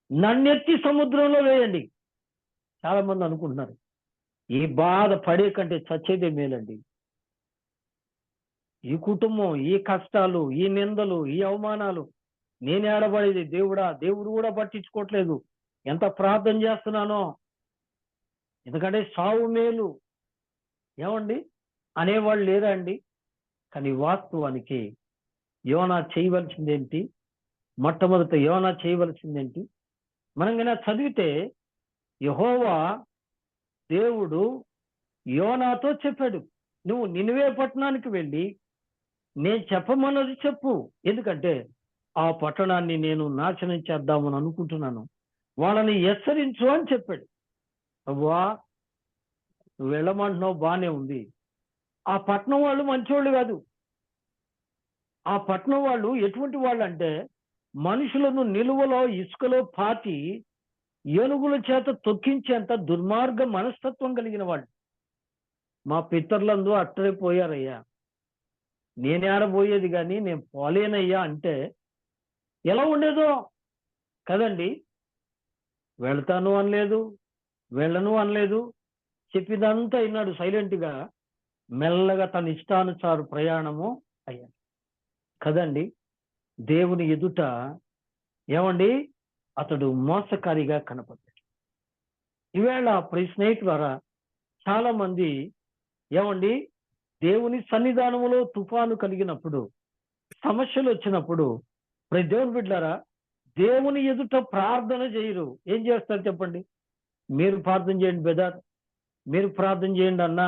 S1: నన్నెత్తి సముద్రంలో వేయండి. చాలా మంది అనుకుంటున్నారు ఈ బాధ పడే కంటే చచ్చేదే మేలండి. ఈ కుటుంబం, ఈ కష్టాలు, ఈ నిందలు, ఈ అవమానాలు నేను ఏడబడేది దేవుడా, దేవుడు కూడా పట్టించుకోవట్లేదు, ఎంత ప్రార్థన చేస్తున్నానో, ఎందుకంటే సావు మేలు ఏమండి అనేవాళ్ళు లేరా అండి? కానీ వాస్తవానికి యోనా చేయవలసిందేంటి? మొట్టమొదట యోనా చేయవలసిందేంటి? మనం కన్నా చదివితే యెహోవా దేవుడు యోనాతో చెప్పాడు, నువ్వు నినివే పట్టణానికి వెళ్ళి నేను చెప్పమన్నది చెప్పు, ఎందుకంటే ఆ పట్టణాన్ని నేను నాశనం చేద్దామని అనుకుంటున్నాను, వాళ్ళని హెచ్చరించు అని చెప్పాడు. ప్రభువా, నువ్వు వెళ్ళమంటున్నావు, బానే ఉంది. ఆ పట్టణం వాళ్ళు మంచోళ్ళు కాదు. ఆ పట్టణం వాళ్ళు ఎటువంటి వాళ్ళు అంటే, మనుషులను నిలువలో ఇసుకలో పాతి ఏనుగుల చేత తొక్కించేంత దుర్మార్గ మనస్తత్వం కలిగిన వాళ్ళు. మా పితరులందు అట్టరే పోయారయ్యా, నేనేడబోయేది కానీ నేను పోలేనయ్యా అంటే ఎలా ఉండేదో కదండి. వెళ్తాను అనలేదు, వెళ్ళను అనలేదు, చెప్పినంతా అయినాడు సైలెంట్గా, మెల్లగా తన ఇష్టానుసార ప్రయాణము అయ్యాడు కదండి. దేవుని ఎదుట ఏమండి అతడు మోసకారిగా కనపడ్డాడు. ఈవేళ ప్రియ స్నేహితులారా, చాలా మంది ఏమండి దేవుని సన్నిధానములో తుఫాను కలిగినప్పుడు, సమస్యలు వచ్చినప్పుడు, ప్రతి దేవుని బిడ్డలారా, దేవుని ఎదుట ప్రార్థన చేయరు. ఏం చేస్తారు చెప్పండి? మీరు ప్రార్థన చేయండి బ్రదర్, మీరు ప్రార్థన చేయండి అన్న,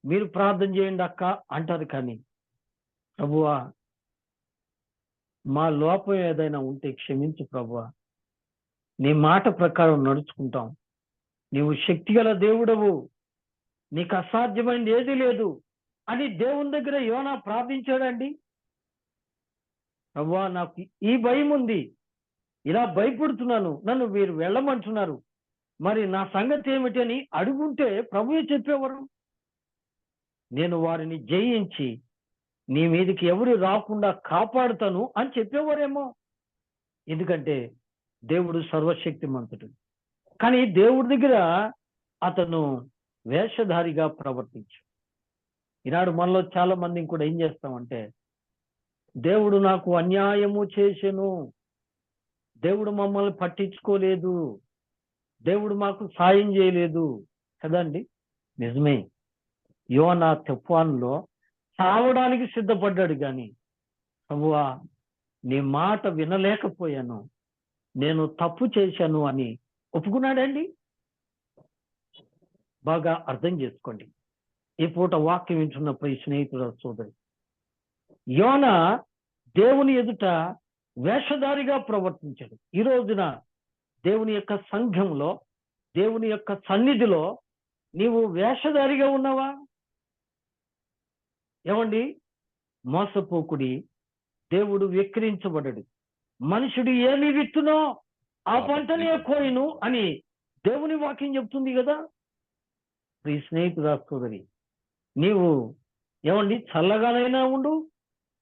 S1: మీరు ప్రార్థన చేయండి అక్క అంటారు. కానీ ప్రభువా, మా లోపం ఏదైనా ఉంటే క్షమించు ప్రభువా, నీ మాట ప్రకారం నడుచుకుంటాం, నీవు శక్తిగల దేవుడవు, నీకు అసాధ్యమైనది ఏది లేదు అని దేవుని దగ్గర యోనా ప్రార్థించాడండి. ప్రభువా, నాకు ఈ భయం ఉంది, ఇలా భయపడుతున్నాను, నన్ను వీరు వెళ్ళమంటున్నారు, మరి నా సంగతి ఏమిటి అని అడుగుంటే ప్రభువే చెప్పేవారు. నేను వారిని జయించి నీ మీదకి ఎవరు రాకుండా కాపాడుతాను అని చెప్పేవారేమో. ఎందుకంటే దేవుడు సర్వశక్తిమంతుడు. కానీ దేవుడి దగ్గర అతను వేషధారిగా ప్రవర్తించు. ఈనాడు మనలో చాలా మందిని కూడా ఏం చేస్తామంటే, దేవుడు నాకు అన్యాయము చేసెను, దేవుడు మమ్మల్ని పట్టించుకోలేదు, దేవుడు మాకు సాయం చేయలేదు కదండి. నిజమే, యోనా తుఫానులో చావడానికి సిద్ధపడ్డాడు. కానీ ప్రభువా, నీ మాట వినలేకపోయాను, నేను తప్పు చేశాను అని ఒప్పుకున్నాడండి. బాగా అర్థం చేసుకోండి. ఈ పూట వాక్యం వింటున్న ప్రియ స్నేహితుల సోదరి, యోనా దేవుని ఎదుట వేషధారిగా ప్రవర్తించాడు. ఈ రోజున దేవుని యొక్క సంఘంలో, దేవుని యొక్క సన్నిధిలో నీవు వేషధారిగా ఉన్నావా? ఏమండి, మోసపోకుడి, దేవుడు వెక్కిరించబడడు, మనుషుడు ఏమి విత్తునో ఆ పంటనే కోయును అని దేవుని వాక్యం చెప్తుంది కదా. ప్రియ స్నేహితుడా సోదరి, నీవు ఏమండి చల్లగానైనా ఉండు,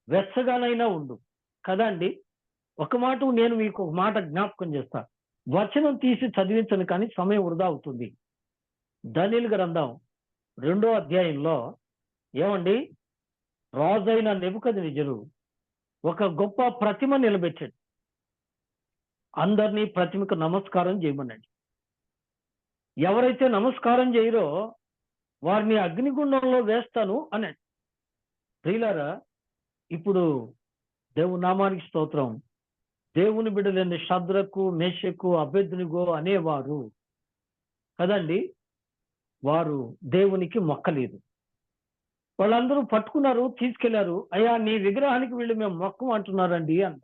S1: వెచ్చగానైనా ఉండు కదండి. ఒక మాట నేను మీకు ఒక మాట జ్ఞాపకం చేస్తా, వచనం తీసి చదివించను కానీ సమయం వృధా అవుతుంది. దానియేలు గ్రంథం 2వ అధ్యాయంలో ఏమండి రాజైన నెబుకద్నెజరు ఒక గొప్ప ప్రతిమ నిలబెట్టాడు. అందరినీ ప్రతిమకు నమస్కారం చేయమన్నాడు. ఎవరైతే నమస్కారం చేయరో వారిని అగ్నిగుండంలో వేస్తాను అన్నాడు. ప్రియులారా, ఇప్పుడు దేవుని నామానికి స్తోత్రం. దేవుని బిడ్డలైన షద్రకు, మేషకు, అబేద్నెగో అనేవారు కదండి, వారు దేవునికి మొక్కలేదు. వాళ్ళందరూ పట్టుకున్నారు, తీసుకెళ్లారు. అయ్యా, నీ విగ్రహానికి వీళ్ళు మేము మొక్కం అంటున్నారండి అన్న.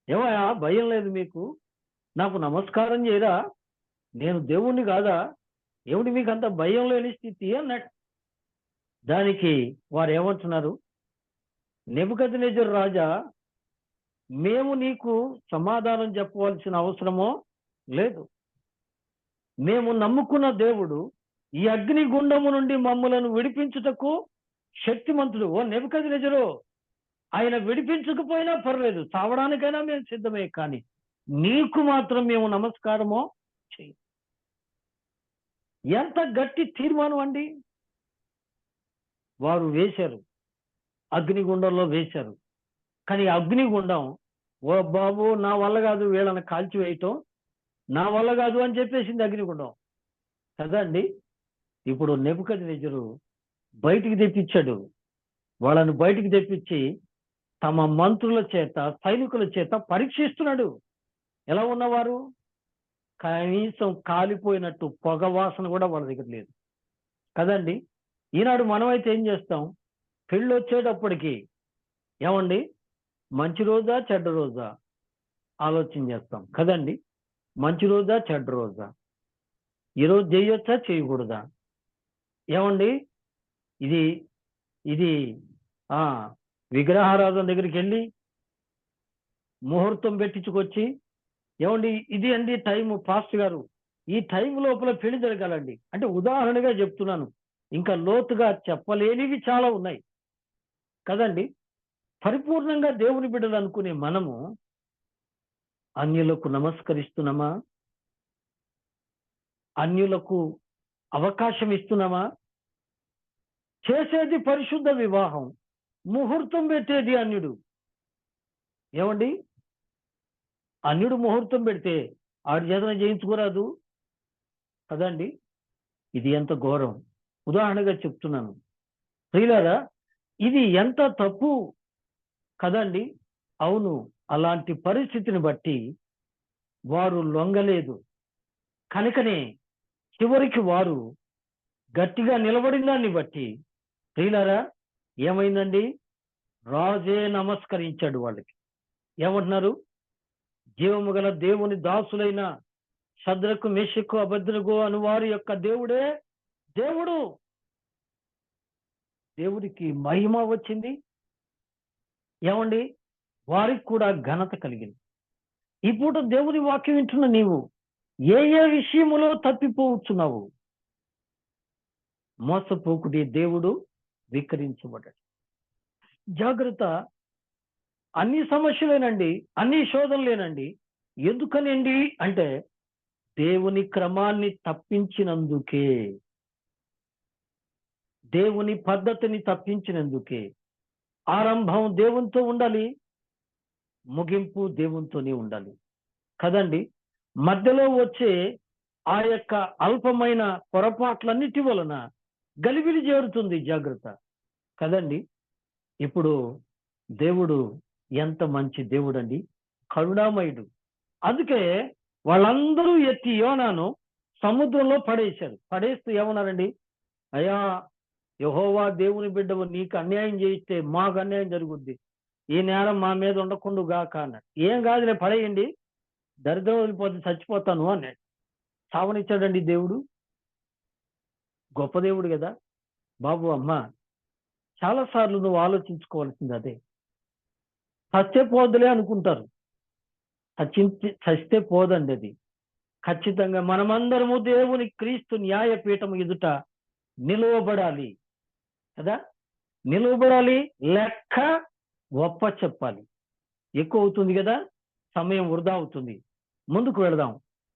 S1: ఏమయ్యా, భయం లేదు మీకు? నాకు నమస్కారం చేయరా? నేను దేవుణ్ణి కాదా? ఏమిటి మీకు అంత భయం లేని స్థితి అన్నట్టు. దానికి వారు ఏమంటున్నారు, నెబుకద్నెజరు రాజా, మేము నీకు సమాధానం చెప్పవలసిన అవసరమో లేదు. మేము నమ్ముకున్న దేవుడు ఈ అగ్ని గుండము నుండి మమ్మలను విడిపించుటకు శక్తిమంతుడు. ఓ నెబుకద్నెజరు, ఆయన విడిపించకపోయినా పర్లేదు, చావడానికైనా మేము సిద్ధమే, కానీ నీకు మాత్రం మేము నమస్కారమో చెయ్యి. ఎంత గట్టి తీర్మానం అండి. వారు వేశారు, అగ్నిగుండంలో వేశారు. కానీ అగ్నిగుండం, ఓ బాబు నా వల్ల కాదు వీళ్ళని కాల్చివేయటం, నా వల్ల కాదు అని చెప్పేసింది అగ్నిగుండం కదా అండి. ఇప్పుడు నెబుకద్నెజరు బయటికి తెప్పించాడు. వాళ్ళని బయటికి తెప్పించి తమ మంత్రుల చేత, సైనికుల చేత పరీక్షిస్తున్నాడు. ఎలా ఉన్నవారు? కనీసం కాలిపోయినట్టు పొగ వాసన కూడా వాళ్ళ దగ్గర లేదు కదండి. ఈనాడు మనమైతే ఏం చేస్తాం, పెళ్ళి వచ్చేటప్పటికి ఏమండి మంచి రోజా చెడ్డ రోజా ఆలోచన చేస్తాం కదండి. మంచి రోజా చెడ్డ రోజా, ఈరోజు చేయొచ్చా చేయకూడదా, ఏమండి ఇది ఇది విగ్రహారాధన దగ్గరికి వెళ్ళి ముహూర్తం పెట్టించుకొచ్చి, ఏమండి ఇది అండి టైం పాస్టర్ గారు, ఈ టైం లోపల పెళ్లి జరగాలండి అంటే ఉదాహరణగా చెప్తున్నాను, ఇంకా లోతుగా చెప్పలేనివి చాలా ఉన్నాయి కదండి. పరిపూర్ణంగా దేవుని బిడ్డలు అనుకునే మనము అన్యులకు నమస్కరిస్తున్నామా? అన్యులకు అవకాశం ఇస్తున్నామా? చేసేది పరిశుద్ధ వివాహం, ముహూర్తం పెట్టేది అన్యుడు. ఏమండి అన్యుడు ముహూర్తం పెడితే ఆడి చేతన చేయించుకోరాదు కదండి. ఇది ఎంత ఘోరం, ఉదాహరణగా చెప్తున్నాను ప్రియులారా, ఇది ఎంత తప్పు కదండి. అవును, అలాంటి పరిస్థితిని బట్టి వారు లొంగలేదు కనుకనే చివరికి వారు గట్టిగా నిలబడిన దాన్ని బట్టి ప్రియులారా ఏమైందండి, రాజే నమస్కరించాడు వాళ్ళకి. ఏమంటున్నారు, జీవము గల దేవుని దాసులైన షద్రకు మెషకు అబద్రకు అను వారి యొక్క దేవుడే దేవుడు. దేవుడికి మహిమ వచ్చింది, ఏమండి వారికి కూడా ఘనత కలిగింది. ఈ పూట దేవుని వాక్యం వింటున్న నీవు ఏ ఏ విషయములో తప్పిపోవచ్చున్నావు? మోసపోకుడి, దేవుడు వికరించబడ్డాడు. జాగ్రత్త. అన్ని సమస్యలేనండి, అన్ని శోధనలేనండి. ఎందుకనండి అంటే దేవుని క్రమాన్ని తప్పించినందుకే, దేవుని పద్ధతిని తప్పించినందుకే. ఆరంభం దేవునితో ఉండాలి, ముగింపు దేవునితోనే ఉండాలి కదండి. మధ్యలో వచ్చే ఆ యొక్క అల్పమైన పొరపాట్లన్నిటి వలన గలిబిలి చేరుతుంది. జాగ్రత్త కదండి. ఇప్పుడు దేవుడు ఎంత మంచి దేవుడు అండి, కరుణామయుడు. అందుకే వాళ్ళందరూ ఎత్తి యోనాను సముద్రంలో పడేశారు. పడేస్తూ ఏమన్నారండి, అయ్యా యెహోవా దేవుని బిడ్డవు, నీకు అన్యాయం చేయిస్తే మాకు అన్యాయం జరుగుద్ది, ఈ నేరం మా మీద ఉండకుండా గాక అన్నాడు. ఏం కాదులే పడేయండి, దరిద్రం వదిలిపోతే చచ్చిపోతాను అన్నాడు. సావనిచ్చాడండి దేవుడు. గొప్ప దేవుడు కదా బాబు. అమ్మ చాలాసార్లు నువ్వు ఆలోచించుకోవాల్సింది అదే. చస్తే పోదులే అనుకుంటారు, చస్తే పోదండి అది. ఖచ్చితంగా మనమందరము దేవుని క్రీస్తు న్యాయపీఠం ఎదుట నిలువబడాలి కదా. నిలువబడాలి, లెక్క ఒప్ప చెప్పాలి. ఎక్కువ అవుతుంది కదా, సమయం వృధా అవుతుంది. ముందుకు వెళదాం.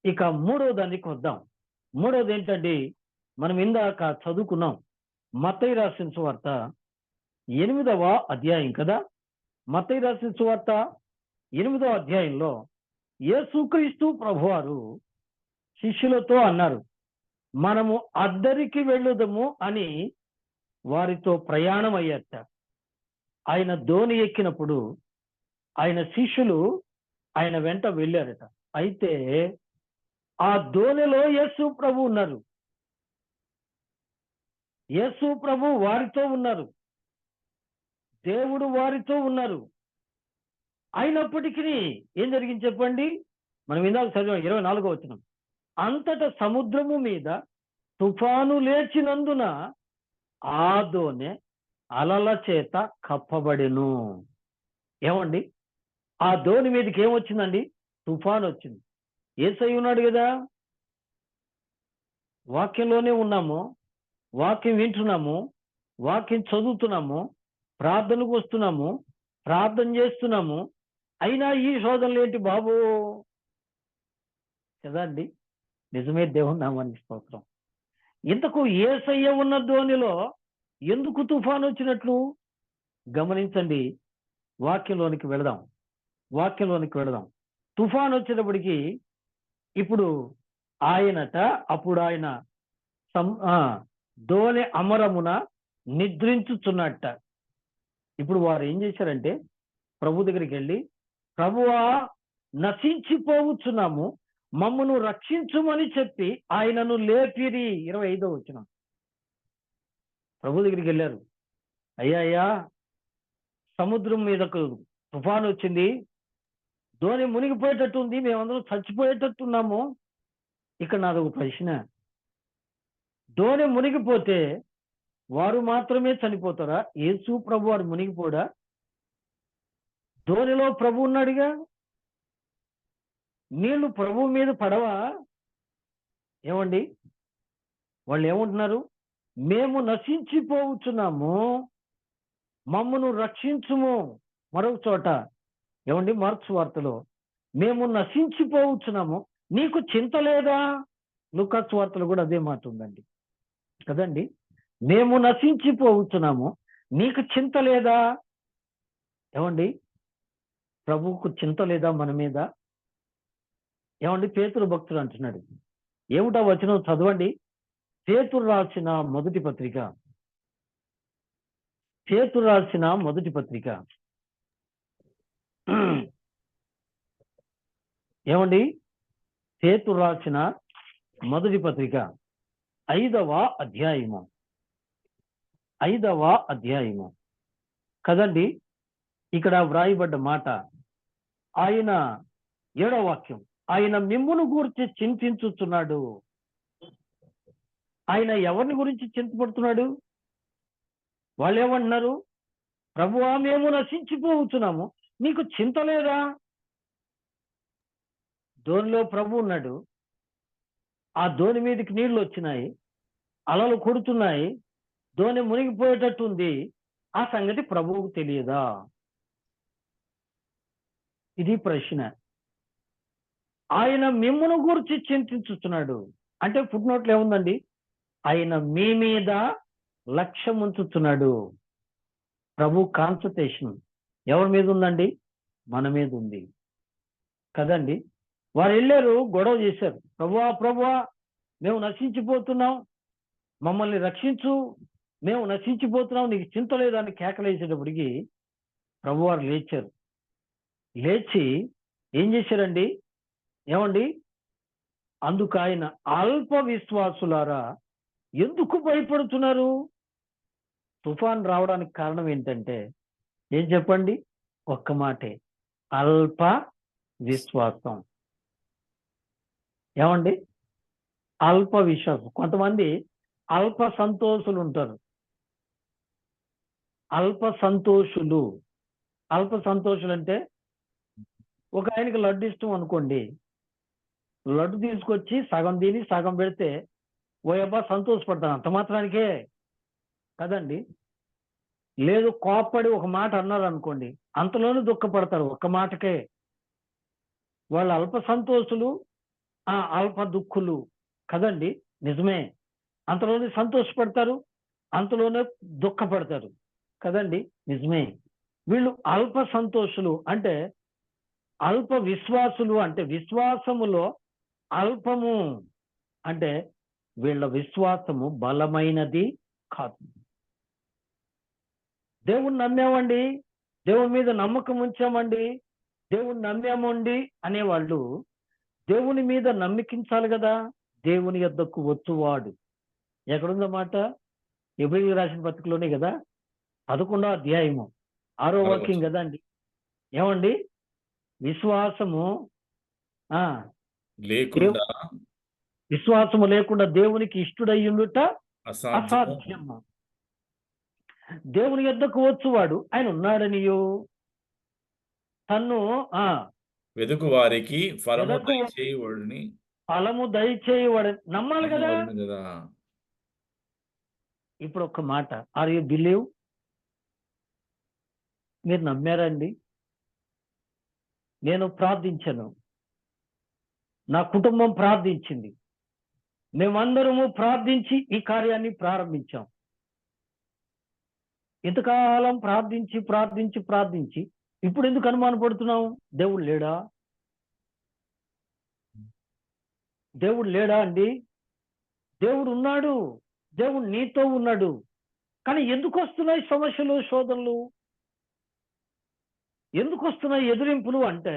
S1: ఇక మూడో దానికి వద్దాం. మూడోది ఏంటంటే మనం ఇందాక చదువుకున్నాం, మత్తయి రాసిన సువార్త 8వ అధ్యాయం కదా. మత్తయి రాసిన సువార్త 8వ అధ్యాయంలో యేసుక్రీస్తు ప్రభువారు శిష్యులతో అన్నారు, మనము అద్దరికి వెళ్ళుదము అని వారితో ప్రయాణం అయ్యారట. ఆయన దోణి ఎక్కినప్పుడు ఆయన శిష్యులు ఆయన వెంట వెళ్ళారట. అయితే ఆ దోణిలో యేసు ప్రభు ఉన్నారు. యేసు ప్రభు వారితో ఉన్నారు, దేవుడు వారితో ఉన్నారు. అయినప్పటికీ ఏం జరిగింది చెప్పండి. మనం ఇందాక చదివాం 24వ వచనం, అంతటా సముద్రము మీద తుఫాను లేచినందున ఆ దోణె అలల చేత కప్పబడెను. ఏమండి ఆ దోణి మీదకి ఏమొచ్చిందండి? తుఫాను వచ్చింది. యేసయ్య ఉన్నాడు కదా, వాక్యంలోనే ఉన్నాము, వాక్యం వింటున్నాము, వాక్యం చదువుతున్నాము, ప్రార్థనకు వస్తున్నాము, ప్రార్థన చేస్తున్నాము. అయినా ఈ శోధనలు ఏంటి బాబు కదా అండి. నిజమే, దేవుని నామానికి స్తోత్రం. ఇంతకు యేసయ్య ఉన్న ధోనిలో ఎందుకు తుఫాను వచ్చినట్లు గమనించండి. వాక్యంలోనికి వెళదాం. తుఫాను వచ్చేటప్పటికి ఇప్పుడు అప్పుడు ఆయన దోణి అమరమున నిద్రించుచున్నట్ట. ఇప్పుడు వారు ఏం చేశారంటే ప్రభు దగ్గరికి వెళ్ళి, ప్రభువా నశించిపోవచ్చున్నాము, మమ్మను రక్షించుమని చెప్పి ఆయనను లేపిరి. 25వ వచనం. ప్రభు దగ్గరికి వెళ్ళారు. అయ్యా సముద్రం మీదకు తుఫాను వచ్చింది, ధోని మునిగిపోయేటట్టు ఉంది, మేమందరం చచ్చిపోయేటట్టున్నాము. ఇక్కడ నాదొక ప్రశ్న, ధోని మునిగిపోతే వారు మాత్రమే చనిపోతారా? యేసు ప్రభు వారు మునిగిపోడా? ధోనిలో ప్రభు ఉన్నాడుగా, నీళ్లు ప్రభు మీద పడవా? ఏమండి, వాళ్ళు ఏమంటున్నారు? మేము నశించిపోవచ్చున్నాము, మమ్మను రక్షించుము. మరొక చోట ఏమండి, మార్క్స్ వార్తలో మేము నశించిపోవచ్చున్నాము, నీకు చింత లేదా? లూకాస్ వార్తలో కూడా అదే మాట ఉందండి కదండి. మేము నశించిపోవచ్చున్నాము, నీకు చింత లేదా? ఏమండి, ప్రభువుకు చింత లేదా మన మీద? ఏమండి, పేతురు భక్తుడు అంటున్నాడు. ఏమిటా వచనం చదవండి. పేతురు రాసిన మొదటి పత్రిక, పేతురు రాసిన మొదటి పత్రిక ఏమండి, పేతురు రాసిన మొదటి పత్రిక 5వ అధ్యాయము, 5వ అధ్యాయము కదండి. ఇక్కడ వ్రాయబడ్డ మాట, ఆయన 7వ వాక్యం, ఆయన మిమ్మును గురించి చింతించుచున్నాడు. ఆయన ఎవరిని గురించి చింతపడుతున్నాడు? వాళ్ళు ఏమంటున్నారు? ప్రభువా, మేము నశించిపోవచ్చున్నాము, నీకు చింత లేదా? ధోనిలో ప్రభు ఉన్నాడు, ఆ ధోని మీదకి నీళ్లు వచ్చినాయి, అలలు కొడుతున్నాయి, ధోని మునిగిపోయేటట్టు ఉంది, ఆ సంగతి ప్రభువుకు తెలియదా? ఇది ప్రశ్న. ఆయన మిమ్మును గురించి చింతించుతున్నాడు అంటే ఫుట్ నోట్లో ఏముందండి? ఆయన మీ మీద లక్ష్యం ఉంచుతున్నాడు. ప్రభు కాన్సన్ట్రేషన్ ఎవరి మీద ఉందండి? మన మీద ఉంది కదండి. వారు వెళ్ళారు, గొడవ చేశారు, ప్రభువా మేము నశించిపోతున్నాం, మమ్మల్ని రక్షించు, మేము నశించిపోతున్నాం, నీకు చింత లేదని కేకలేసేటప్పటికి ప్రభువారు లేచారు. లేచి ఏం చేశారండి? ఏమండి, అందుకు ఆయన, అల్ప విశ్వాసులారా ఎందుకు భయపడుతున్నారు? తుఫాన్ రావడానికి కారణం ఏంటంటే ఏం చెప్పండి? ఒక్క మాటే, అల్ప విశ్వాసం. ఏమండి, అల్ప విశ్వాసం. కొంతమంది అల్ప సంతోషులు ఉంటారు. అల్ప సంతోషులు అంటే, ఒక ఆయనకి లడ్డు ఇష్టం అనుకోండి, లడ్డు తీసుకొచ్చి సగం తిని సగం పెడితే ఓయబ్బా సంతోషపడతాను, అంత మాత్రానికే కదండి. లేదు, కోప్పడి ఒక మాట అన్నారు అనుకోండి, అంతలోనే దుఃఖపడతారు ఒక్క మాటకే. వాళ్ళు అల్ప సంతోషులు, అల్ప దుఃఖులు కదండి. నిజమే, అంతలోనే సంతోషపడతారు, అంతలోనే దుఃఖపడతారు కదండి. నిజమే. వీళ్ళు అల్ప సంతోషులు అంటే, అల్ప విశ్వాసులు అంటే విశ్వాసములో అల్పము అంటే వీళ్ళ విశ్వాసము బలమైనది కాదు. దేవుణ్ణి నమ్మామండి, దేవుని మీద నమ్మకం ఉంచామండి, దేవుణ్ణి నమ్మామండి అనేవాళ్ళు దేవుని మీద నమ్మకించాలి కదా. దేవుని యొద్దకు వచ్చువాడు, ఎక్కడుందన్నమాట? ఎబ్రీయులకు రాసిన పత్రికలోనే కదా, 11వ అధ్యాయము 6వ వాక్యం కదా అండి. ఏమండి, విశ్వాసము
S2: లేకుండా,
S1: విశ్వాసము లేకుండా దేవునికి ఇష్టుడయ్యుండుట అసాధ్యము. దేవుని యొద్దకు వచ్చువాడు ఆయన ఉన్నాడనియో, తన్ను
S2: వెదుకు వారికి ఫలము దయచేయువాడని,
S1: ఫలము దయచేయువాడని నమ్మాలి కదా. ఇప్పుడు ఒక మాట, ఆర్ యు బిలీవ్? మీరు నమ్మారండి? నేను ప్రార్థించను, నా కుటుంబం ప్రార్థించింది, మేమందరము ప్రార్థించి ఈ కార్యాన్ని ప్రారంభించాం. ఇంతకాలం ప్రార్థించి ప్రార్థించి ప్రార్థించి ఇప్పుడు ఎందుకు అనుమానపడుతున్నాం? దేవుడు లేడా? దేవుడు లేడా అండి? దేవుడు ఉన్నాడు, దేవుడు నీతో ఉన్నాడు. కానీ ఎందుకు వస్తున్నాయి సమస్యలు, శోధనలు? ఎందుకు వస్తున్నాయి ఎదురింపులు అంటే,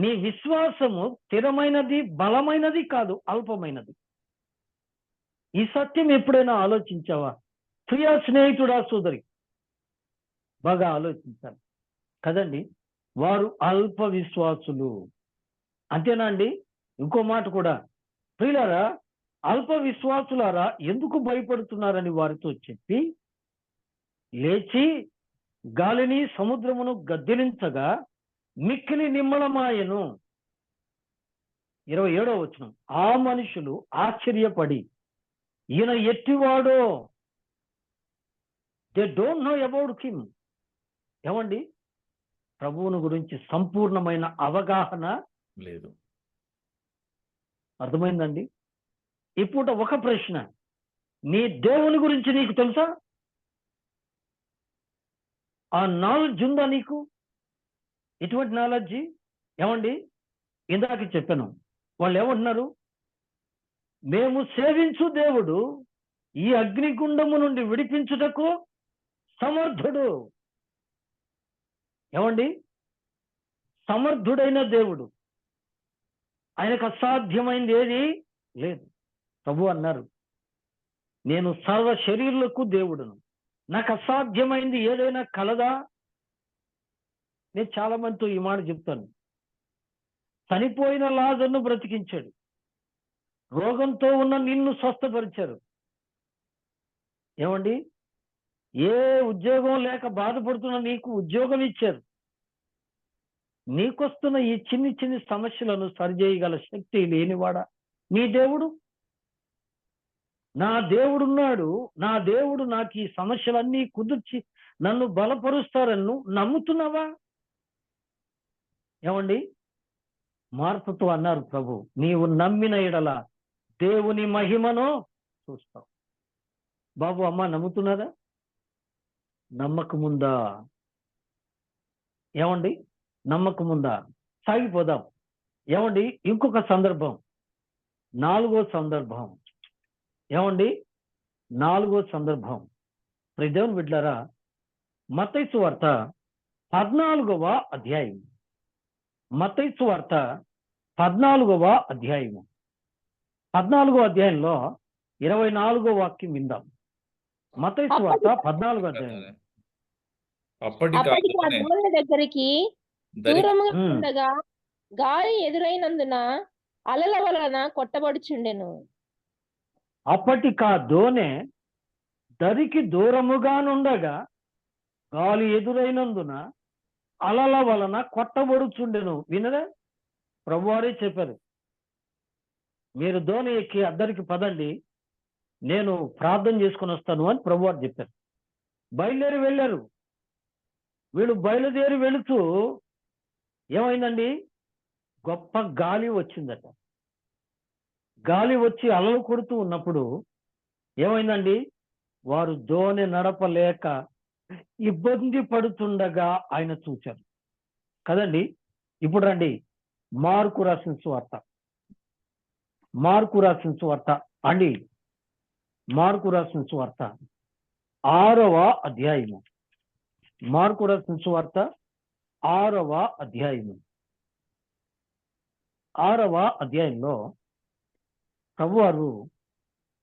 S1: నీ విశ్వాసము స్థిరమైనది, బలమైనది కాదు, అల్పమైనది. ఈ సత్యం ఎప్పుడైనా ఆలోచించావా? ప్రియ స్నేహితుడా, సోదరి, బాగా ఆలోచించాలి కదండి. వారు అల్ప విశ్వాసులు. అంతేనా అండి? ఇంకో మాట కూడా, ప్రియులారా, అల్ప విశ్వాసులారా ఎందుకు భయపడుతున్నారని వారితో చెప్పి లేచి గాలిని సముద్రమును గద్దిలించగా మిక్కిలి నిమ్మళమాయెను. 27వ వచనం. ఆ మనుషులు ఆశ్చర్యపడి, ఈయన ఎట్టివాడో, they don't know about him. ఏమండి? ప్రభువుని గురించి సంపూర్ణమైన అవగాహన
S2: లేదు.
S1: అర్థమైందండి? ఇప్పుడు ఒక ప్రశ్న, నీ దేవుని గురించి నీకు తెలుసా? ఆ నాలెడ్జ్ ఉందా నీకు? ఎటువంటి నాలెడ్జి? ఏమండి? ఇందాక చెప్పాను, వాళ్ళు ఏమంటున్నారు? మేము సేవించు దేవుడు ఈ అగ్నిగుండము నుండి విడిపించుటకు సమర్థుడు. ఏమండి? సమర్థుడైన దేవుడు, ఆయనకు అసాధ్యమైంది ఏది లేదు. ప్రభు అన్నారు, నేను సర్వ శరీరులకు దేవుడును, నాకు అసాధ్యమైంది ఏదైనా కలదా? నేను చాలా మందితో ఈ మాట చెప్తాను. చనిపోయిన లాజరును బ్రతికించాడు, రోగంతో ఉన్న నిన్ను స్వస్థపరిచారు. ఏమండి? ఏ ఉద్యోగం లేక బాధపడుతున్న నీకు ఉద్యోగం ఇచ్చారు. నీకొస్తున్న ఈ చిన్ని చిన్ని సమస్యలను సరిచేయగల శక్తి లేనివాడా నీ దేవుడు? నా దేవుడున్నాడు, నా దేవుడు నాకు ఈ సమస్యలన్నీ కుదిర్చి నన్ను బలపరుస్తారని నువ్వు నమ్ముతున్నావా? ఏమండి? మార్పుతో అన్నారు ప్రభు, నీవు నమ్మిన ఎడల దేవుని మహిమను చూస్తావు. బాబు, అమ్మ, నమ్ముతున్నారా? నమ్మకముందా? ఏమండి? నమ్మకముందా? సాగిపోదాం. ఏమండి? ఇంకొక సందర్భం, 4వ సందర్భం. ఏమండి? 4వ సందర్భం. దేవుని బిడ్డలారా, మత్తయి సువార్త 14వ అధ్యాయం. మత్తయి సువార్త 14వ అధ్యాయము. 14వ అధ్యాయంలో 24వ వాక్యం విందాం. మత్తయి సువార్త 14వ అధ్యాయం.
S2: అప్పటి
S4: అప్పటికి ఆ
S2: కాలంలోనే
S4: దోణి దగ్గరికి దూరముగా ఉండగా గాలి ఎదురైనందున అలల వలన కొట్టబడుచుండెను.
S1: అప్పటికా దోనె దరికి దూరముగానుండగా గాలి ఎదురైనందున అలల వలన కొట్టబడుచుండెను. వినరా? ప్రభువారే చెప్పారు, మీరు దోణి ఎక్కి అద్దరికి పదండి, నేను ప్రార్థన చేసుకొని వస్తాను అని ప్రభువారు చెప్పారు. బయలుదేరి వెళ్ళారు. వీళ్ళు బయలుదేరి వెళుతూ ఏమైందండి? గొప్ప గాలి వచ్చిందట. గాలి వచ్చి అలలు కొడుతూ ఉన్నప్పుడు ఏమైందండి? వారు దోణి నడపలేక ఇబ్బంది పడుతుండగా ఆయన చూశారు కదండి. ఇప్పుడు రండి, మార్కు రాసిన సువార్త. మార్కు రాసిన సువార్త అండి. మార్కు రాసిన సువార్త 6వ అధ్యాయము. మార్కు రాసిన సువార్త 6వ అధ్యాయము. 6వ అధ్యాయంలో ప్రభువారు,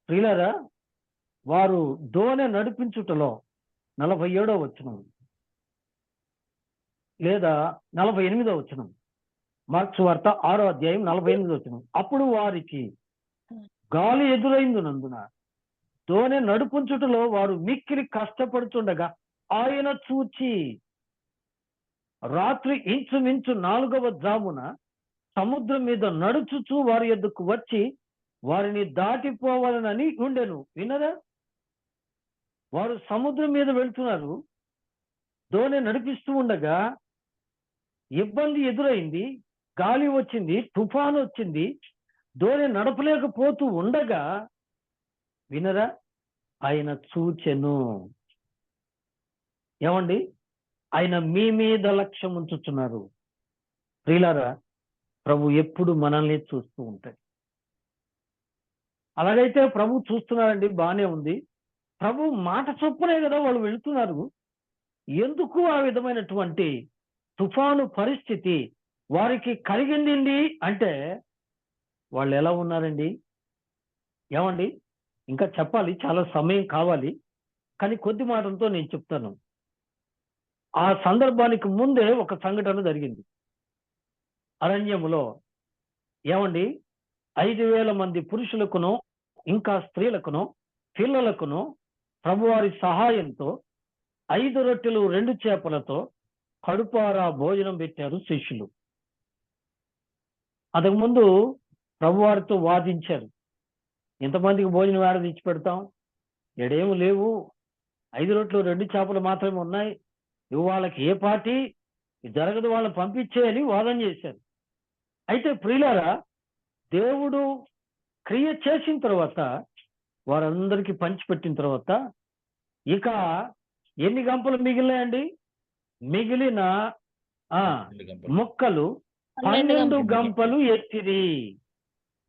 S1: ప్రియులారా, వారు దోణి నడిపించుటలో 47వ వచనం లేదా 48వ వచనం. మార్కు సువార్త 6వ అధ్యాయం 48వ వచనం. అప్పుడు వారికి గాలి ఎదురైందునందున దోణి నడిపించుటలో వారు మిక్కిలి కష్టపడుతుండగా ఆయన చూచి రాత్రి ఇంచుమించు 4వ జామున సముద్రం మీద నడుచుచూ వారి యొద్దకు వచ్చి వారిని దాటిపోవాలని ఉండెను. వినరా? వారు సముద్రం మీద వెళ్తున్నారు, దోణి నడిపిస్తూ ఉండగా ఇబ్బంది ఎదురైంది, గాలి వచ్చింది, తుఫాను వచ్చింది, దోణి నడపలేకపోతూ ఉండగా వినరా? ఆయన చూచెను. ఏమండి? ఆయన మీ మీద లక్ష్యం ఉంచుతున్నారు. ప్రియులారా, ప్రభు ఎప్పుడు మనల్ని చూస్తూ ఉంటాడు. అలాగైతే ప్రభు చూస్తున్నారండి, బానే ఉంది. ప్రభు మాట చొప్పునే కదా వాళ్ళు వెళుతున్నారు. ఎందుకు ఆ విధమైనటువంటి తుఫాను పరిస్థితి వారికి కలిగింది అంటే వాళ్ళు ఎలా ఉన్నారండి? ఏమండి? ఇంకా చెప్పాలి, చాలా సమయం కావాలి, కానీ కొద్ది మాటలతో నేను చెప్తాను. ఆ సందర్భానికి ముందే ఒక సంఘటన జరిగింది అరణ్యములో. ఏమండి? 5,000 మంది పురుషులకును ఇంకా స్త్రీలకును పిల్లలకును ప్రభువారి సహాయంతో 5 రొట్టెలు 2 చేపలతో కడుపారా భోజనం పెట్టారు శిష్యులు. అంతకుముందు ప్రభువారితో వాదించారు, ఇంతమందికి భోజనం ఏడ తెచ్చి పెడతాం, ఎడేమి లేవు, 5 రొట్టెలు 2 చేపలు మాత్రమే ఉన్నాయి, ఇవి వాళ్ళకి ఏ పార్టీ జరగదు, వాళ్ళని పంపించేయని వాదన చేశారు. అయితే ప్రియులారా, దేవుడు క్రియ చేసిన తర్వాత, వారందరికీ పంచిపెట్టిన తర్వాత, ఇక ఎన్ని గంపలు మిగిలినాయండి? మిగిలిన
S2: 2 గంపలు.
S1: ముక్కలు 12 గంపలు ఎత్తిరి.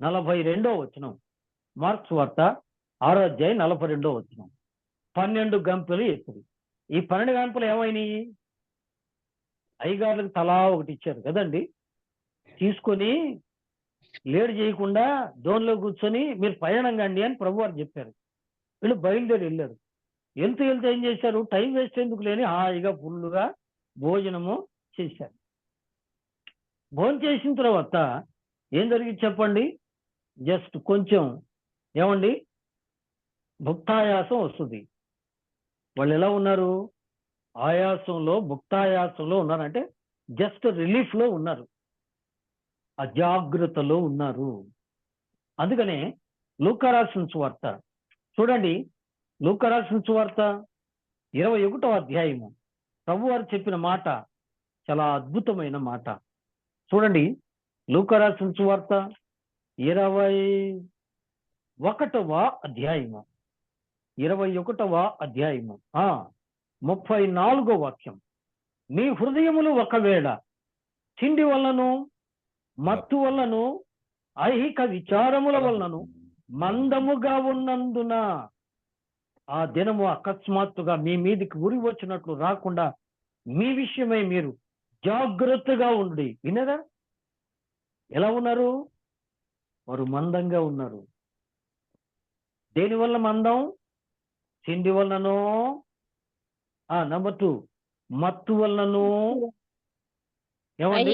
S1: 42వ వచనం, మార్క్స్ వార్త 6వ అధ్యాయం 42వ వచనం. 12 గంపలు ఎత్తిరి. ఈ 12 గంపలు ఏమైనాయి? అయ్యగారులకు తలా ఒకటి ఇచ్చారు కదండి. తీసుకొని లేట్ చేయకుండా దోనిలో కూర్చొని మీరు ప్రయాణం కండి అని ప్రభువారు చెప్పారు. వీళ్ళు బయలుదేరి వెళ్ళారు. వెళ్తూ ఏం చేశారు? టైం వేస్ట్ ఎందుకు లేని హాయిగా ఫుల్లుగా భోజనము చేశారు. భోజనం చేసిన తర్వాత ఏం జరిగింది చెప్పండి? జస్ట్ కొంచెం ఏమండి భుక్తాయాసం వస్తుంది. వాళ్ళు ఎలా ఉన్నారు? ఆయాసంలో, భుక్తాయాసంలో ఉన్నారు, అంటే జస్ట్ రిలీఫ్ లో ఉన్నారు, అజాగ్రత్తలో ఉన్నారు. అందుకనే లూకా రాసిన సువార్త చూడండి, లూకా రాసిన సువార్త 21వ అధ్యాయము ప్రభువారు చెప్పిన మాట చాలా అద్భుతమైన మాట. చూడండి, లూకా రాసిన సువార్త 21వ అధ్యాయము 34వ వాక్యం. మీ హృదయములు ఒకవేళ తిండి వలనను, మత్తు వలనను, ఐహిక విచారముల వలనను మందముగా ఉన్నందున ఆ దినము అకస్మాత్తుగా మీ మీదికి ఉరి వచ్చినట్లు రాకుండా మీ విషయమై మీరు జాగ్రత్తగా ఉండి. వినరా? ఎలా ఉన్నారు? వారు మందంగా ఉన్నారు. దేనివల్ల మందం? తిండి వలననో, నంబర్ 2 మత్తు వలనను, ఏమండి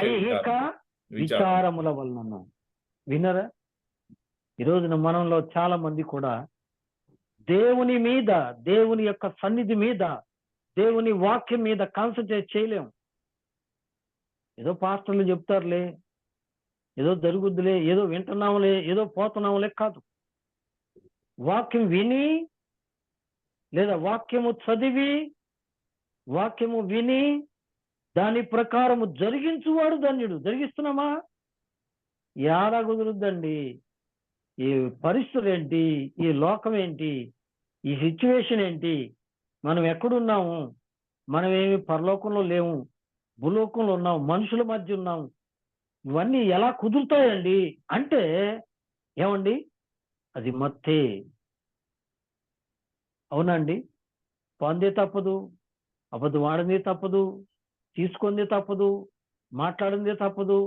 S1: ఐహిక విచారముల వలనను. వినరా? ఈరోజున మనంలో చాలా మంది కూడా దేవుని మీద, దేవుని యొక్క సన్నిధి మీద, దేవుని వాక్యం మీద కాన్సన్ట్రేట్ చేయలేం. ఏదో పాస్టర్లు చెప్తారులే, ఏదో జరుగుద్దులే, ఏదో వింటున్నాములే, ఏదో పోతున్నాములే కాదు. వాక్యం విని లేదా వాక్యము చదివి, వాక్యము విని దాని ప్రకారము జరిగించువాడు ధన్యుడు. జరిగిస్తున్నామా? ఎలా కుదురుద్దండి? ఈ పరిస్థితులు ఏంటి? ఈ లోకం ఏంటి? ఈ సిచ్యువేషన్ ఏంటి? మనం ఎక్కడున్నాము? మనం ఏమి పరలోకంలో లేము, భూలోకంలో ఉన్నాము, మనుషుల మధ్య ఉన్నాము. ఇవన్నీ ఎలా కుదురుతాయండి అంటే ఏమండి, అది మత్తే. అవునండి, పొందే తప్పదు, అబద్ధం ఆడిందే తప్పదు, తీసుకుందే తప్పదు, మాట్లాడిందే తప్పదు.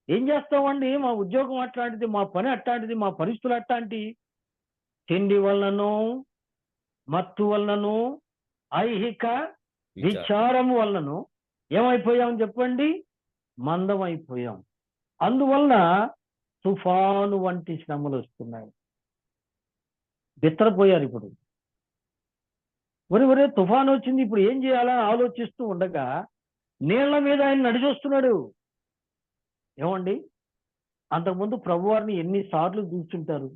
S1: ఏం చేస్తామండి? మా ఉద్యోగం అట్లాంటిది, మా పని అట్లాంటిది, మా పరిస్థితులు అట్లాంటి. తిండి వలనను, మత్తు వలనను, ఐహిక విచారము వలనను ఏమైపోయాం చెప్పండి? మందం అయిపోయాం. అందువలన తుఫాను వంటి శ్రమలు వస్తున్నాయి. బిత్తరపోయారు. ఇప్పుడు ఒరే తుఫాను వచ్చింది, ఇప్పుడు ఏం చేయాలని ఆలోచిస్తూ ఉండగా నీళ్ల మీద ఆయన నడిచొస్తున్నాడు. ఏమండి, అంతకుముందు ప్రభువారిని ఎన్నిసార్లు చూస్తుంటారు.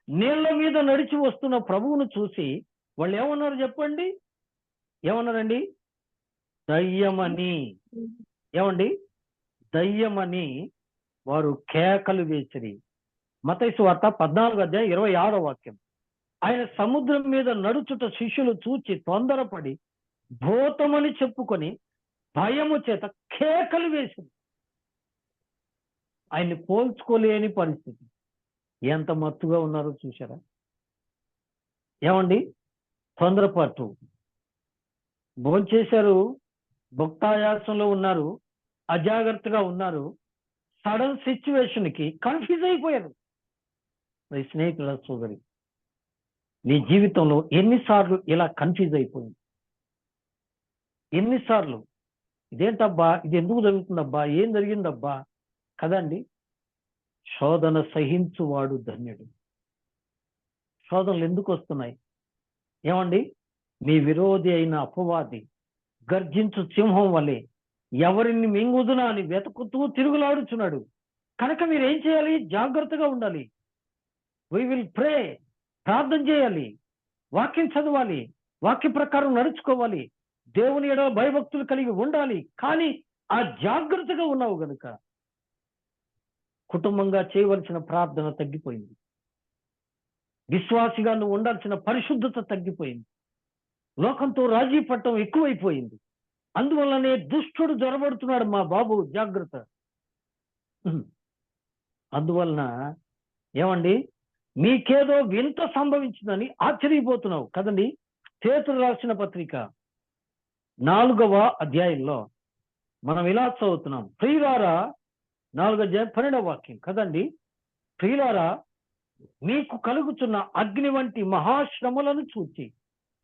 S1: నీళ్ల మీద నడిచి వస్తున్న ప్రభువును చూసి వాళ్ళు ఏమన్నారు చెప్పండి? ఏమన్నారండి? దయ్యమని. ఏమండి? దయ్యమని వారు కేకలు వేసిరి. మత్తయి సువార్త 14వ అధ్యాయం 26వ వాక్యం. ఆయన సముద్రం మీద నడుచుట శిష్యులు చూచి తొందరపడి భూతమని చెప్పుకొని భయము చేత కేకలు వేసింది. ఆయన్ని పోల్చుకోలేని పరిస్థితి. ఎంత మత్తుగా ఉన్నారో చూశారా? ఏమండి, తొందరపాటు. భోంచేశారు, భుక్తాయాసంలో ఉన్నారు, అజాగ్రత్తగా ఉన్నారు. సడన్ సిచ్యువేషన్ కి కన్ఫ్యూజ్ అయిపోయారు. మరి స్నేహితుల సోదరి, నీ జీవితంలో ఎన్నిసార్లు ఇలా కన్ఫ్యూజ్ అయిపోయింది? ఎన్నిసార్లు ఇదేంటబ్బా, ఇది ఎందుకు జరుగుతుందబ్బా, ఏం జరిగిందబ్బా? కదండి. శోధన సహించువాడు ధన్యుడు. శోధనలు ఎందుకు వస్తున్నాయి? ఏమండి, మీ విరోధి అయిన అపవాది గర్జించు సింహం వలె ఎవరిని మింగుదునా అని వెతుకుతూ తిరుగులాడుచున్నాడు. కనుక మీరు ఏం చేయాలి? జాగ్రత్తగా ఉండాలి. వి విల్ ప్రే, ప్రార్థన చేయాలి, వాక్యం చదవాలి, వాక్య ప్రకారం నడుచుకోవాలి, దేవుని ఎడల భయభక్తులు కలిగి ఉండాలి. కానీ ఆ జాగ్రత్తగా ఉన్నావు గనుక కుటుంబంగా చేయవలసిన ప్రార్థన తగ్గిపోయింది. విశ్వాసిగా నువ్వు ఉండాల్సిన పరిశుద్ధత తగ్గిపోయింది. లోకంతో రాజీ పట్టం ఎక్కువైపోయింది. అందువల్లనే దుష్టుడు జొరబడుతున్నాడు. మా బాబు జాగ్రత్త. అందువలన ఏమండి, మీకేదో వింత సంభవించిందని ఆశ్చర్యపోతున్నావు కదండి. పేతురు రాసిన పత్రిక 4వ అధ్యాయంలో మనం ఇలా చదువుతున్నాం. ప్రియులారా, 4వ అధ్యాయం 12వ వాక్యం కదండి. ప్రియులారా, మీకు కలుగుతున్న అగ్ని వంటి మహాశ్రమలను చూచి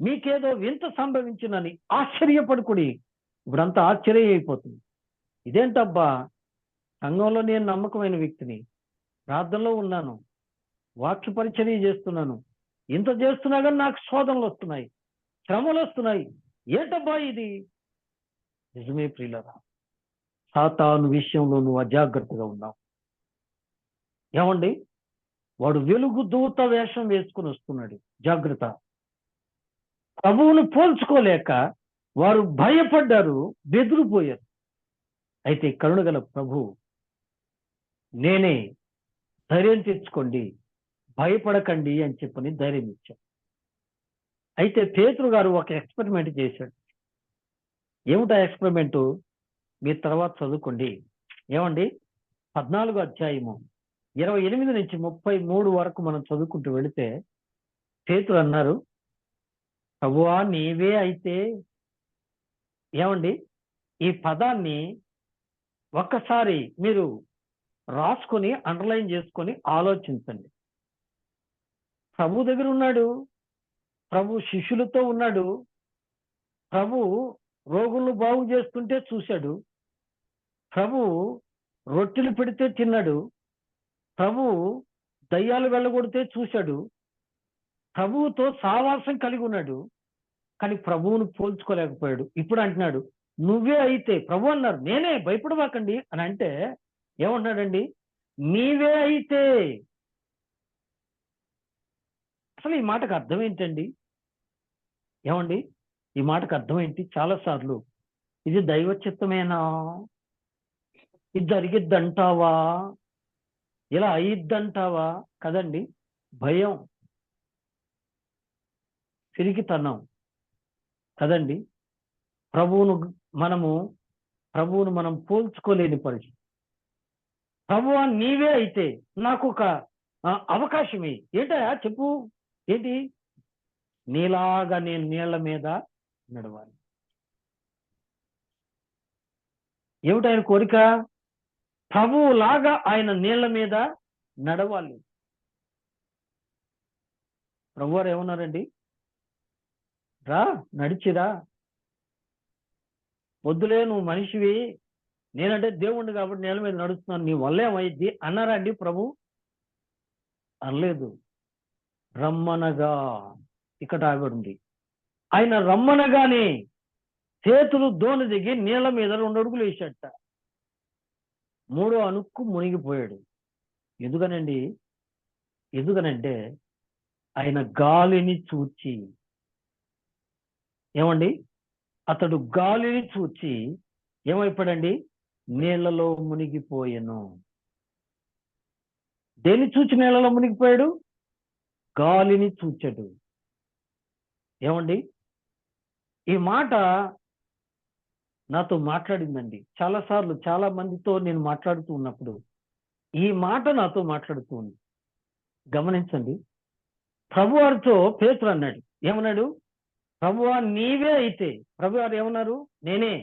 S1: మీకేదో వింత సంభవించినని ఆశ్చర్యపడుకుడి. ఇప్పుడంతా ఆశ్చర్యం అయిపోతుంది. ఇదేంటబ్బా, సంఘంలో నేను నమ్మకమైన వ్యక్తిని, ప్రార్థనలో ఉన్నాను, వాక్య పరిచర్య చేస్తున్నాను, ఇంత చేస్తున్నా కానీ నాకు శోధనలు వస్తున్నాయి, శ్రమలు వస్తున్నాయి, ఏంటబ్బా ఇది? నిజమే ప్రియులారా, సాతాను విషయంలో నువ్వు అజాగ్రత్తగా ఉన్నావు. ఏమండి, వాడు వెలుగు దూత వేషం వేసుకుని వస్తున్నాడు. జాగ్రత్త. ప్రభువును పోల్చుకోలేక వారు భయపడ్డారు, బెదిరిపోయారు. అయితే కరుణగల ప్రభు, నేనే, ధైర్యం తెచ్చుకోండి, భయపడకండి అని చెప్పని ధైర్యం ఇచ్చాడు. అయితే పేతురు గారు ఒక ఎక్స్పెరిమెంట్ చేశాడు. ఏమిటా ఎక్స్పెరిమెంట్? మీరు తర్వాత చదువుకోండి. ఏమండి, 14వ అధ్యాయము 28 నుంచి 33 వరకు మనం చదువుకుంటూ వెళితే పేతురు అన్నారు, ప్రభువా నీవే అయితే. ఏమండి, ఈ పదాన్ని ఒక్కసారి మీరు రాసుకొని అండర్లైన్ చేసుకొని ఆలోచించండి. ప్రభు దగ్గర ఉన్నాడు, ప్రభు శిష్యులతో ఉన్నాడు, ప్రభు రోగులను బాగు చేస్తుంటే చూశాడు, ప్రభు రొట్టెలు పెడితే తిన్నాడు, ప్రభు దయ్యాలు వెళ్ళగొడితే చూశాడు, ప్రభువుతో సావాసం కలిగి ఉన్నాడు. కానీ ప్రభువును పోల్చుకోలేకపోయాడు. ఇప్పుడు అంటున్నాడు, నువ్వే అయితే. ప్రభు అన్నారు, నేనే, భయపడవాకండి అని అంటే ఏమంటున్నాడండి? నీవే అయితే. అసలు ఈ మాటకు అర్థం ఏంటండి? ఏమండి, ఈ మాటకు అర్థం ఏంటి? చాలాసార్లు ఇది దైవ చిత్తమేనా, ఇది జరిగిద్దంటావా, ఇలా అయిద్దంటావా కదండి. భయం, పిరికితనం కదండి. ప్రభువును మనం పోల్చుకోలేని పరిస్థితి. ప్రభువా నీవే అయితే నాకు ఒక అవకాశం ఏంటా చెప్పు, ఏంటి? నీలాగా నేను నీళ్ల మీద నడవాలి. ఏమిటి ఆయన కోరిక? ప్రభువులాగా ఆయన నీళ్ల మీద నడవాలి. ప్రభువారు ఏమన్నారండి? రా, నడిచిరా, వద్దులే నువ్వు మనిషివి, నేనంటే దేవుణ్ణి కాబట్టి నేల మీద నడుస్తున్నాను, నీ వల్ల ఏమైద్ది అన్నారా అండి ప్రభు? అనలేదు. రమ్మనగా, ఇక్కడ ఆవిడుంది. ఆయన రమ్మనగానే చేతులు దోణి దిగి నీళ్ళ మీద 2 అడుగులు వేసాట. 3వ అణుక్కు మునిగిపోయాడు. ఎందుకనంటే ఆయన గాలిని చూచి, ఏమండి, అతడు గాలిని చూచి ఏమైపోయాడండి? నీళ్లలో మునిగిపోయాను. దేన్ని చూచి నీళ్లలో మునిగిపోయాడు? గాలిని చూచాడు. ఏమండి, ఈ మాట నాతో మాట్లాడిందండి. చాలాసార్లు చాలా మందితో నేను మాట్లాడుతూ ఉన్నప్పుడు ఈ మాట నాతో మాట్లాడుతూ ఉంది. గమనించండి, ప్రభువారితో పేతురు అన్నాడు, ఏమన్నాడు? ప్రభువా నీవే అయితే. ప్రభువారు ఏమన్నారు? నేనే,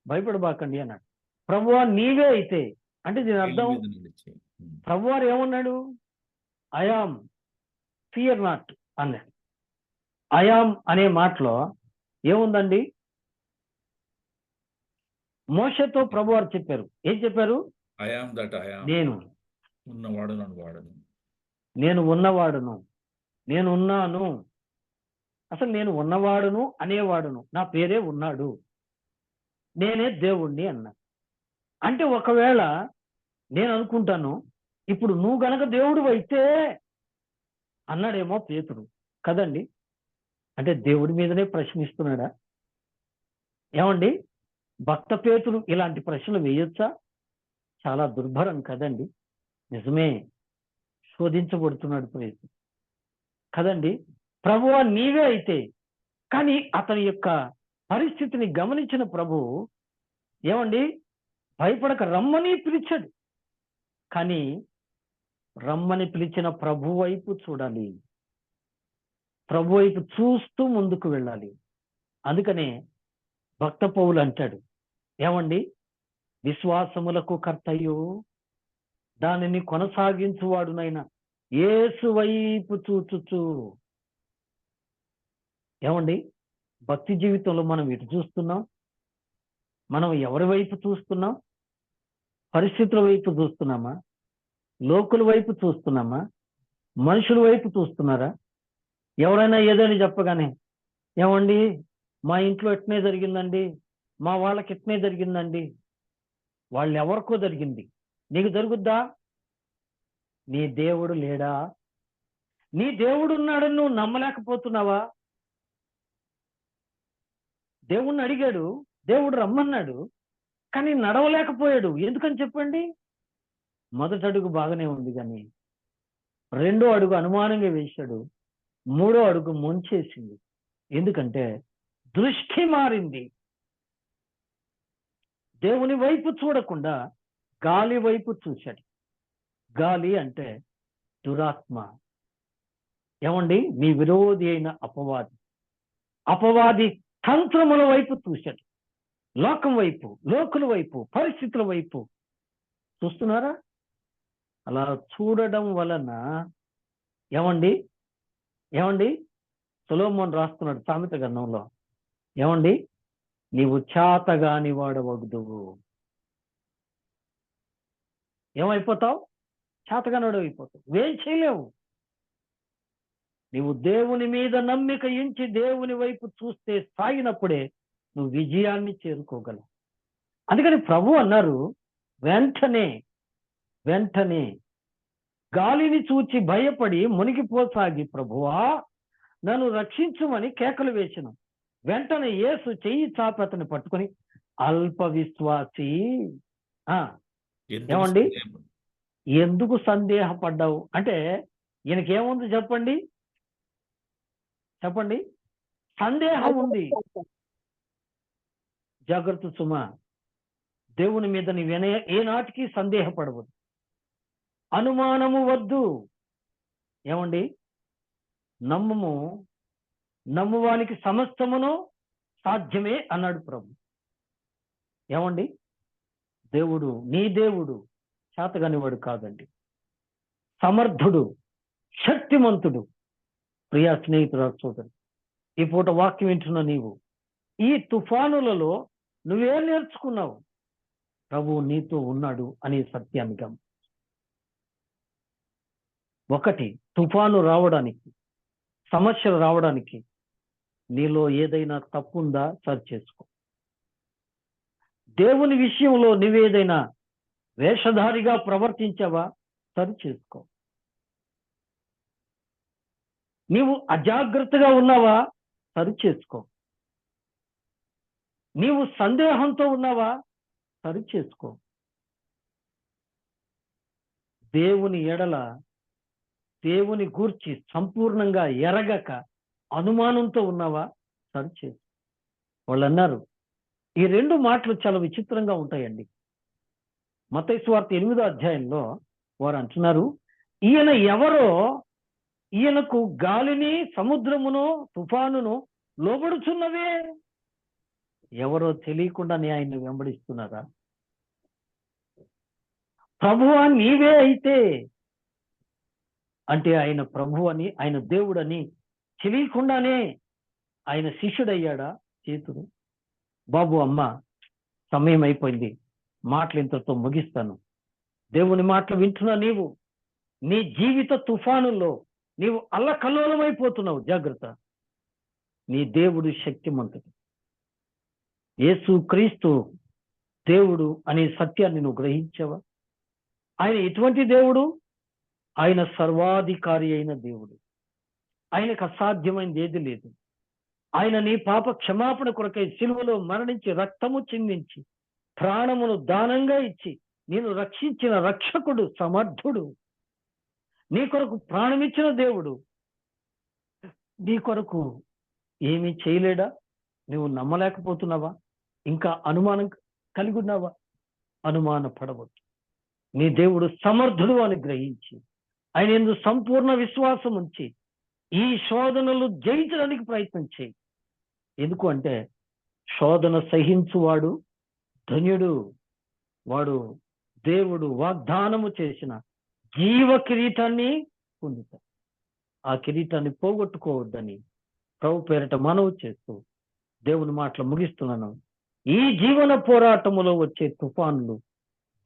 S1: భయపడబాకండి అన్నాడు. ప్రభువా నీవే అయితే, అంటే దీని
S2: నీళ్ళ
S1: అర్థం
S2: మీద నిలిచి.
S1: ప్రభువారు ఏమన్నాడు? ఐఆమ్, ఫియర్ నాట్ అన్నాడు. ఐఆమ్ అనే మాటలో ఏముందండి? మోషతో ప్రభువారు చెప్పారు. ఏం చెప్పారు?
S2: I am that I am.
S1: నేను
S2: ఉన్నవాడు నన్ను వాడను.
S1: నేను ఉన్నవాడును, నేను ఉన్నాను. అసలు నేను ఉన్నవాడును అనేవాడును, నా పేరే ఉన్నాడు, నేనే దేవుణ్ణి అన్నా. అంటే ఒకవేళ నేను అనుకుంటాను, ఇప్పుడు నువ్వు గనక దేవుడు అయితే అన్నాడేమో పేతురు కదండి. అంటే దేవుడి మీదనే ప్రశ్నిస్తున్నాడా? ఏమండి, భక్త పేతురు ఇలాంటి ప్రశ్నలు వేయొచ్చా? చాలా దుర్భరం కదండి. నిజమే, శోధించబడుతున్నాడు పేతురు కదండి. ప్రభువా నీవే అయితే. కానీ అతని యొక్క పరిస్థితిని గమనించిన ప్రభువు ఏమండి, భయపడక రమ్మని పిలిచాడు. కానీ రమ్మని పిలిచిన ప్రభు వైపు చూడాలి, ప్రభు వైపు చూస్తూ ముందుకు వెళ్ళాలి. అందుకనే భక్త పౌలు అంటాడు, ఏమండి, విశ్వాసములకు కర్తయు దానిని కొనసాగించువాడునైనా యేసు వైపు చూచుచు. ఏమండి, భక్తి జీవితంలో మనం ఎటు చూస్తున్నాం? మనం ఎవరి వైపు చూస్తున్నాం? పరిస్థితుల వైపు చూస్తున్నామా? లోకుల వైపు చూస్తున్నామా? మనుషుల వైపు చూస్తున్నారా? ఎవరైనా ఏదైనా చెప్పగానే, ఏమండి మా ఇంట్లో ఎట్నే జరిగిందండి, మా వాళ్ళకి ఎట్నే జరిగిందండి, వాళ్ళు ఎవరికో జరిగింది, నీకు జరుగుద్దా? నీ దేవుడు లేడా? నీ దేవుడు ఉన్నాడని నువ్వు నమ్మలేకపోతున్నావా? దేవుణ్ణి అడిగాడు, దేవుడు రమ్మన్నాడు, కానీ నడవలేకపోయాడు. ఎందుకని చెప్పండి? మొదటి అడుగు బాగానే ఉంది, కానీ రెండో అడుగు అనుమానంగా వేశాడు, మూడో అడుగు ముంచేసింది. ఎందుకంటే దృష్టి మారింది. దేవుని వైపు చూడకుండా గాలి వైపు చూశాడు. గాలి అంటే దురాత్మ. ఏమండి, మీ విరోధి అయిన అపవాది, అపవాది తంత్రముల వైపు చూశాడు. లోకం వైపు, లోకుల వైపు, పరిస్థితుల వైపు చూస్తున్నారా? అలా చూడడం వలన ఏమండి, ఏమండి, సొలొమోను రాస్తున్నాడు సామెత గ్రంథంలో, ఏమండి, నీవు చేతగాని వాడవగుదువు. ఏమైపోతావు? చేతగాని వాడవైపోతావు. ఏం చేయలేవు. నీవు దేవుని మీద నమ్మిక ఉంచి దేవుని వైపు చూస్తే సాగినప్పుడే నువ్వు విజయాన్ని చేరుకోగలవు. అందుకని ప్రభు అన్నారు, వెంటనే వెంటనే గాలిని చూచి భయపడి మునిగిపోసాగి, ప్రభువా నన్ను రక్షించుమని కేకలు వేసిన వెంటనే యేసు చెయ్యి చాపి అతన్ని పట్టుకొని, అల్ప విశ్వాసి, ఏమండి, ఎందుకు సందేహపడ్డావు అంటే ఈయనకేముంది చెప్పండి? చెప్పండి, సందేహం ఉంది. జాగ్రత్త సుమా, దేవుని మీద నీవు ఏనాటికి సందేహపడవద్దు, అనుమానము వద్దు. ఏమండి, నమ్ముము, నమ్మువానికి సమస్తమును సాధ్యమే అన్నాడు ప్రభు. ఏమండి, దేవుడు, నీ దేవుడు చేతగానివాడు కాదండి, సమర్థుడు, శక్తిమంతుడు. ప్రియా స్నేహితుడు, సోదరు, ఈ పూట వాక్యం వింటున్న నీవు ఈ తుఫానులలో నువ్వేం నేర్చుకున్నావు? ప్రభువు నీతో ఉన్నాడు అనే సత్యాన్ని గమనించు. ఒకటి, తుఫాను రావడానికి, సమస్యలు రావడానికి నీలో ఏదైనా తప్పుందా సరి చేసుకో. దేవుని విషయంలో నువ్వేదైనా వేషధారిగా ప్రవర్తించావా సరి చేసుకో. నీవు అజాగ్రత్తగా ఉన్నావా సరి చేసుకో. నీవు సందేహంతో ఉన్నావా సరి చేసుకో. దేవుని ఎడల, దేవుని గూర్చి సంపూర్ణంగా ఎరగక అనుమానంతో ఉన్నావా సరి చేసుకో. వాళ్ళు అన్నారు, ఈ రెండు మాటలు చాలా విచిత్రంగా ఉంటాయండి. మత్తయి సువార్త 8వ అధ్యాయంలో వారు అంటున్నారు, ఈయన ఎవరో, ఈయనకు గాలిని, సముద్రమును, తుఫానును లోబడుచున్నవే. ఎవరో తెలియకుండానే ఆయన్ని వెంబడిస్తున్నారా? ప్రభువా నీవే అయితే, అంటే ఆయన ప్రభు అని, ఆయన దేవుడని తెలియకుండానే ఆయన శిష్యుడయ్యాడా చేతుడు? బాబు అమ్మ, సమయం అయిపోయింది, మాటలు ఇంతతో ముగిస్తాను. దేవుని మాటలు వింటున్నా నీవు, నీ జీవిత తుఫానుల్లో నీవు అల్లకల్లోలమైపోతున్నావు, జాగ్రత్త. నీ దేవుడు శక్తిమంతుడు. యేసు క్రీస్తు దేవుడు అనే సత్యాన్ని నువ్వు గ్రహించావా? ఆయన ఎటువంటి దేవుడు? ఆయన సర్వాధికారి అయిన దేవుడు. ఆయనకు అసాధ్యమైనది ఏది లేదు. ఆయన నీ పాప క్షమాపణ కొరకై సిలువలో మరణించి రక్తము చిందించి ప్రాణమును దానంగా ఇచ్చి నేను రక్షించిన రక్షకుడు, సమర్థుడు. నీ కొరకు ప్రాణమిచ్చిన దేవుడు నీ కొరకు ఏమీ చేయలేడా? నువ్వు నమ్మలేకపోతున్నావా? ఇంకా అనుమానం కలిగి ఉన్నావా? అనుమాన పడవద్దు. నీ దేవుడు సమర్థుడు అని గ్రహించి ఆయన యందు సంపూర్ణ విశ్వాసం ఉంచి ఈ శోధనలు జయించడానికి ప్రయత్నం చేయి. ఎందుకు అంటే శోధన సహించువాడు ధన్యుడు. వాడు దేవుడు వాగ్దానము చేసిన జీవ కిరీటాన్ని పొందుతాడు. ఆ కిరీటాన్ని పోగొట్టుకోవద్దని ప్రభు పేరిట మనవి చేస్తూ దేవుని మాటలు ముగిస్తున్నాను. ఈ జీవన పోరాటములో వచ్చే తుఫానులు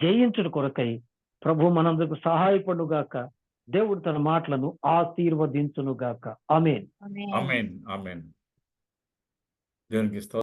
S1: జయించుట కొరకై ప్రభు మనందరికి సహాయపడుగాక. దేవుడు తన మాటలను ఆశీర్వదించునుగాక. ఆమేన్.
S3: ఆమేన్.
S2: ఆమేన్. ఆమేన్. దేవునికి స్తోత్రం.